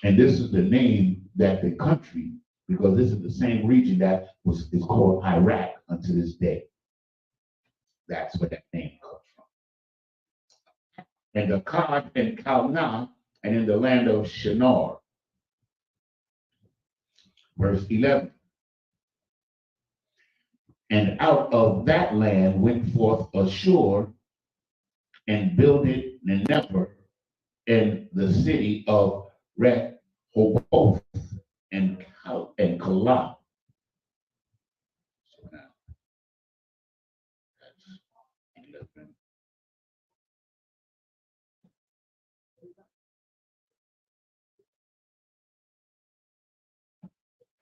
And this is the name that the country, because this is the same region that is called Iraq unto this day. That's where that name comes from. And Akkad and Calneh, and in the land of Shinar. Verse 11. And out of that land went forth Ashur and builded Nineveh and the city of Rehoboth and Calah. So now that's 11.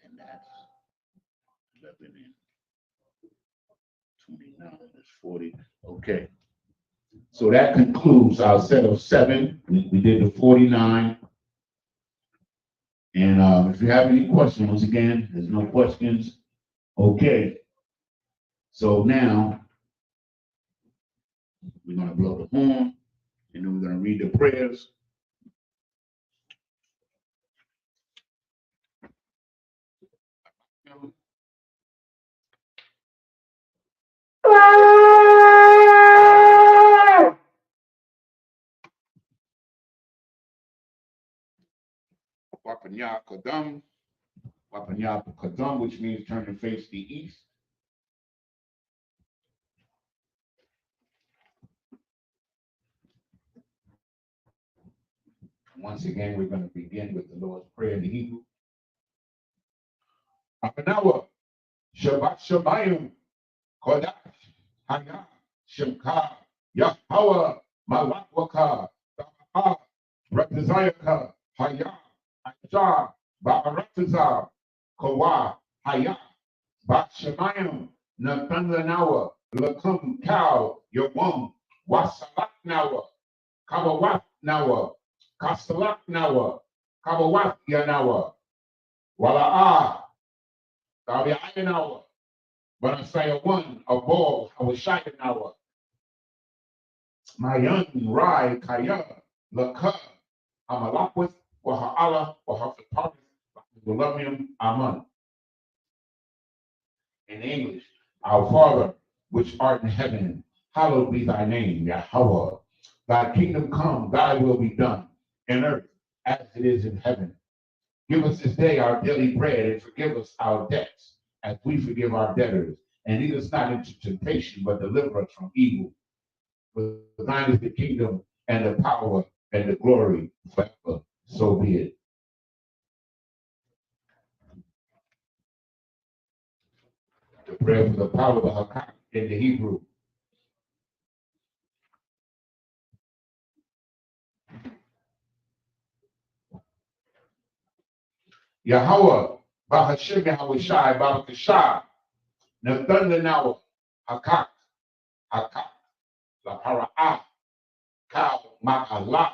And that's 11 and 29 is 40. Okay. So that concludes our set of 7. We did the 49. And if you have any questions, once again, there's no questions. Okay. So now we're going to blow the horn, and then we're going to read the prayers. Wapanya Kadam, which means turn and face the east. Once again, we're going to begin with the Lord's Prayer in the Hebrew. Apanawa, Shabbat Shemayim, Kodash, Haya, Shemka, Yahweh, Malakwaka, Ba'a, Ratazayaka, Haya, Aja, Ba'arataza, Kawa, Haya, Bat Shemayim, Nathanawa, Lakum, Cow, Yawam, Wasalak Nawa, Kawawat Nawa, Kastalak Nawa, Kawawat Yanawa, Wala'a, Tabi'ayanawa, Banasaya 1, a ball, Hawashayanawa, Mayan, Rai, Kaya, Laka, Amalakwith, Waha'ala, Wahafaparis, Walamium, Aman. In English, our Father, which art in heaven, hallowed be thy name, Yahweh. Thy kingdom come, thy will be done, in earth as it is in heaven. Give us this day our daily bread, and forgive us our debts, as we forgive our debtors. And lead us not into temptation, but deliver us from evil. For thine is the kingdom, and the power, and the glory forever. So be it. The prayer for the power of the Hakak in the Hebrew. Yahweh, Bahashim Yahweh Barakashah, Nathanawa, Hakak, Hakak, La Para'ah, Kau Ma'ala,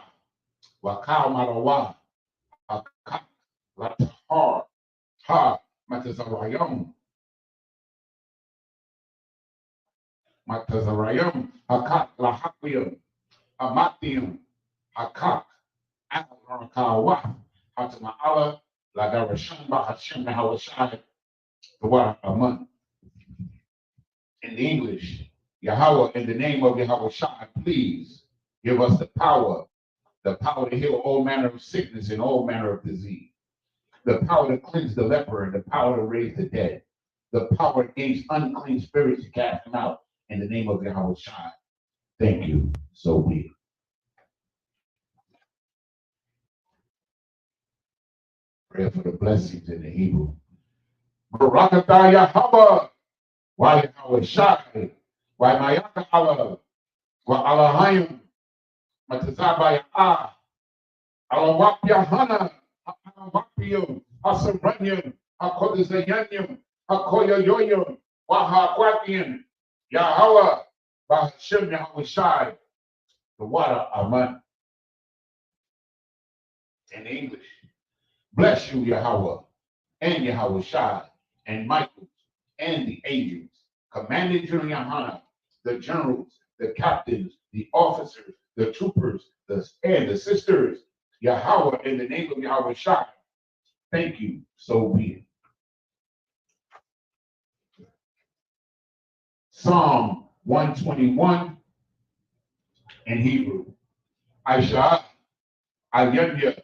Wakau Marawa, Hakak, La Tahar, Ha, Matazarayam, Hakak, La Hakium, Amatium, Hakak, Al-Rakawa, Hatama'ala, La Darasham Bahashim Yahweh the word Aman. In the English, Yahweh, in the name of Yahweh Shai, please give us the power to heal all manner of sickness and all manner of disease, the power to cleanse the leper, and the power to raise the dead, the power against unclean spirits to cast them out, in the name of Yahweh Shai. Thank you. So be it. Prayer for the blessings in the Hebrew. Barakatah Yahweh, wa Yahweh Shai, wa Mayaka Allah, wa Alahayim, Matazabaya Ah, Alawapya Hana, Alawapyo, Asabranyam, Akodizayanyam, Akoyoyoyam, Wahakwatian, Yahweh, Bahashim Yahweh Shai, the water Aman. In English, bless you, Yahweh, and Yahushai, and Michael, and the angels, commanded General Yohana, the generals, the captains, the officers, the troopers, and the sisters, Yahweh, in the name of Yahushai. Thank you, so be it. Psalm 121 in Hebrew. Aisha, Ayanya,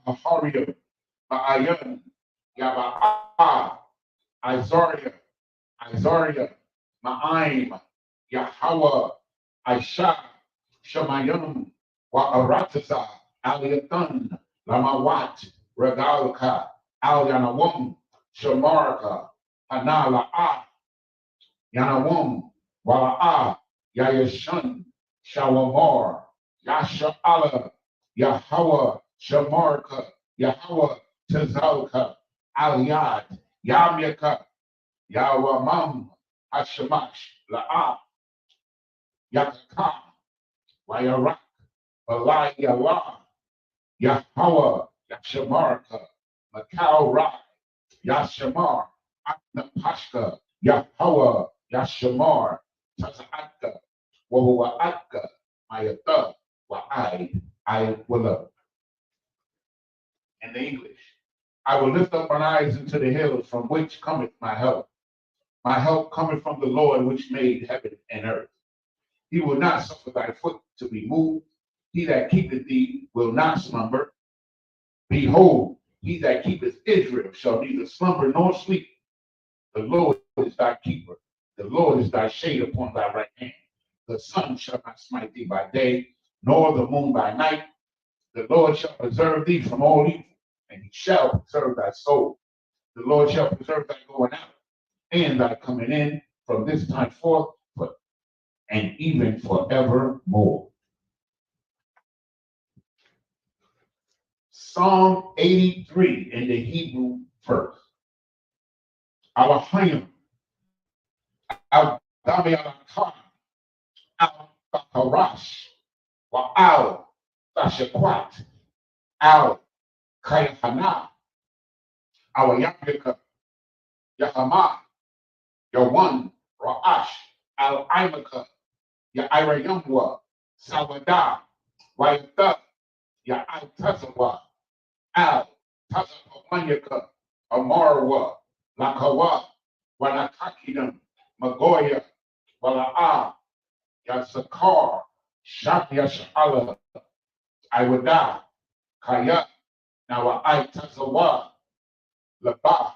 Aharia, Ma'ayan, Yaba'a, Izaria, Ma'aim, Yahweh, Aisha, Shemayim, Wa'arataza, Aliatan, Lamawat, Regalka, Alyanawum, Shamarka, Hanala'a, Yanawum, Wala'a, Yayashan, Shawamar, Yasha'ala, Yahweh, Shamarka, Yahweh, Tazalka, Aliyad, Yamyaka, Yawamam, Hashamash, La'a, Yakaka, Wayarak, Balai Yallah, Yahweh, Yashamarka, Macau Rai, Yashamar, Aknapashka, Yahweh, Yashamar, Tazaka, Wawaatka, Mayata, I will love. In the English, I will lift up mine eyes into the hills from which cometh my help. My help cometh from the Lord which made heaven and earth. He will not suffer thy foot to be moved. He that keepeth thee will not slumber. Behold, he that keepeth Israel shall neither slumber nor sleep. The Lord is thy keeper. The Lord is thy shade upon thy right hand. The sun shall not smite thee by day, nor the moon by night. The Lord shall preserve thee from all evil, and he shall preserve thy soul. The Lord shall preserve thy going out and thy coming in from this time forth, and even forevermore. Psalm 83 in the Hebrew first. Alahayim, al-Dami al-Khan, al-Bakarash, wa al-Tashakwat, al-Kayahana, al-Yamika, Yahama, Yawan, Ra'ash, al-Imaka, Ya'irayamwa, Sawada, Wayata, Ya'itazawa, al-Tazapawanyaka, Amarwa, Lakawa, Wanakakidam, Magoya, Wala'a, Yasakar, Shakyashala, Iwada, Kaya, Nawa'itazawa, Laba,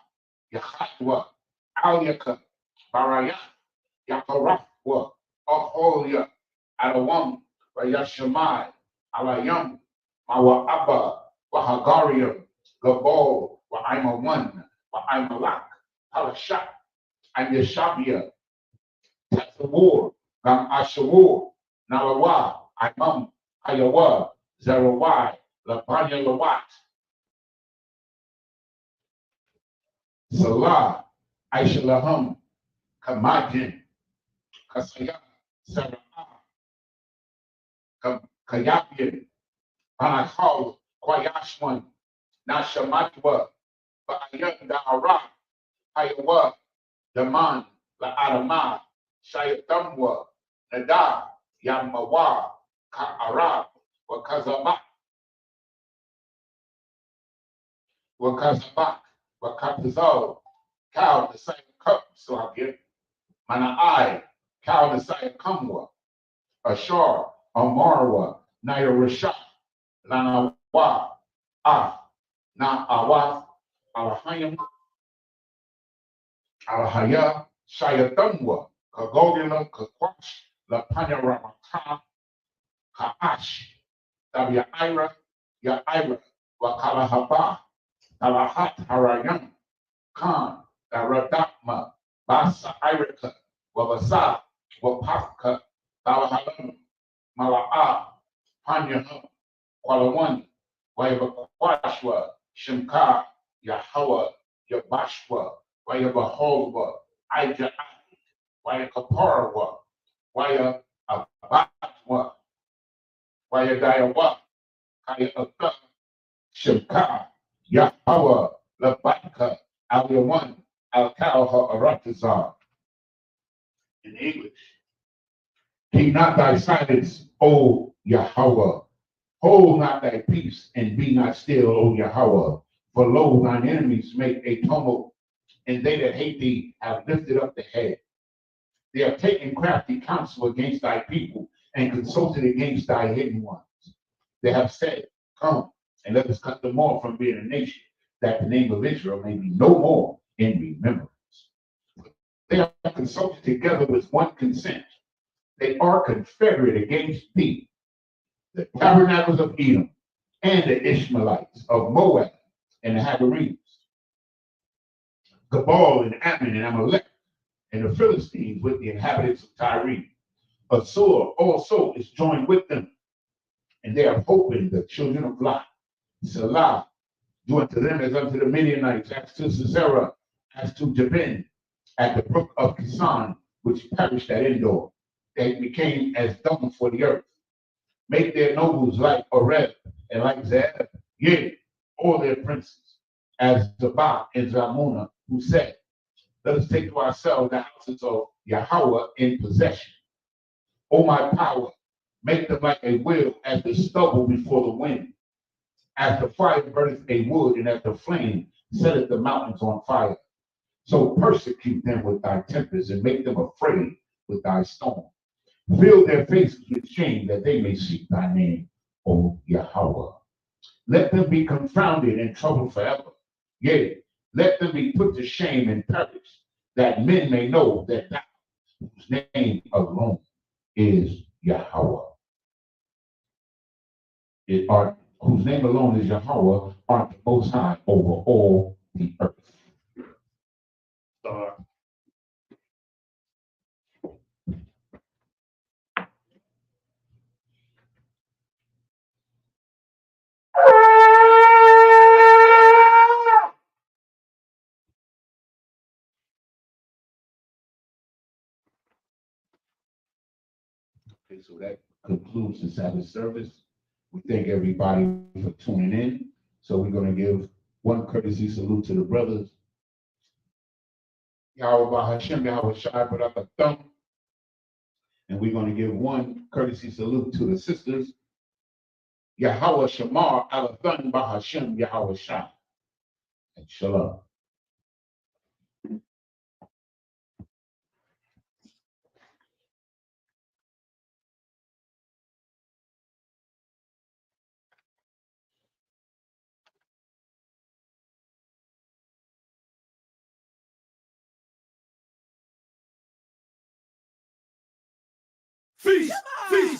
Yahadwa, Alyaka, Baraya, Yakarafwa, Aholia, Alawam, Wayashamai, Alayam, Mawa'aba, Wahagarium, Gabol, Wa'aimawan, Wa'aimalak, Palashat, and Yeshabia, Tatsawur, Gam Ashawur, Nalawa, Imam, Hayawa, Zerawai, Lapanya Lawat, Salah, Aishalaham, Kamajin, Kasaya, Sarah, Kayapian, Panakal, Kwayashwan, Nashamatwa, Ba'ayan Da'ara, Hayawa, Daman, La'adama, Shayatamwa, Nada, Yamawa, Ka'ara, Wakazabak, Wakatazal, Cow, the same cup, so I get Mana'ai, Cow, the same Kamwa, Ashar, Amarwa, Nayarasha, Lanawa, Na'awa, Alahayam, Alahaya, Shayatamwa, Kagogila, Kakwash, Lapanya Ramaka, Ka'ash, Yaira, Wakalahaba, Talahat Harayam, Khan, Daradakma, Basa Irika, Wabasa, Wapaka, Talahalam, Mala'a, Panyaham, Kwalawan, Wayabakwashwa, Shimka, Yahweh, Yabashwa, Wayabaholwa, Ija'ai, Wayakaparwa, Wayabatwa, Wayadayawa, Kayaka, Shimka, Yahweh, Labaka, Al-Yawan Al-Kal-Haratazar. In English, keep not thy silence, O Yahweh. Hold not thy peace, and be not still, O Yahweh. For lo, thine enemies make a tumult, and they that hate thee have lifted up the head. They have taken crafty counsel against thy people, and consulted against thy hidden ones. They have said, come, and let us cut them off from being a nation, that the name of Israel may be no more in remembrance. They have consulted together with one consent. They are confederate against thee, the tabernacles of Edom, and the Ishmaelites of Moab, and the Hagarenes, Gabal and Ammon and Amalek, and the Philistines with the inhabitants of Tyre. Assur also is joined with them, and they have opened the children of Lot. Salah, joined to them as unto the Midianites, as to Sisera, as to Jabin, at the brook of Kisan, which perished at Endor. They became as dung for the earth. Make their nobles like Oreb and like Zeb, yea, all their princes, as Zabah and Zalmunna, who said, let us take to ourselves the houses of Yahweh in possession. O my power, make them like a wheel as the stubble before the wind. As the fire burneth a wood, and as the flame setteth the mountains on fire. So persecute them with thy tempest, and make them afraid with thy storm. Fill their faces with shame, that they may seek thy name, O Yahweh. Let them be confounded and troubled forever. Yea, let them be put to shame and perish, that men may know that thou, whose name alone is Yahweh, whose name alone is Yahweh, art the most high over all the earth. Okay, so that concludes the Sabbath service. We thank everybody for tuning in. So we're going to give one courtesy salute to the brothers. Yahweh Hashem, Yahweh Shai, Barakatam. And we're going to give one courtesy salute to the sisters. Yahweh Shamar, Alathan Bahashem, Yahweh Shai. And Shalom. Feast, feast.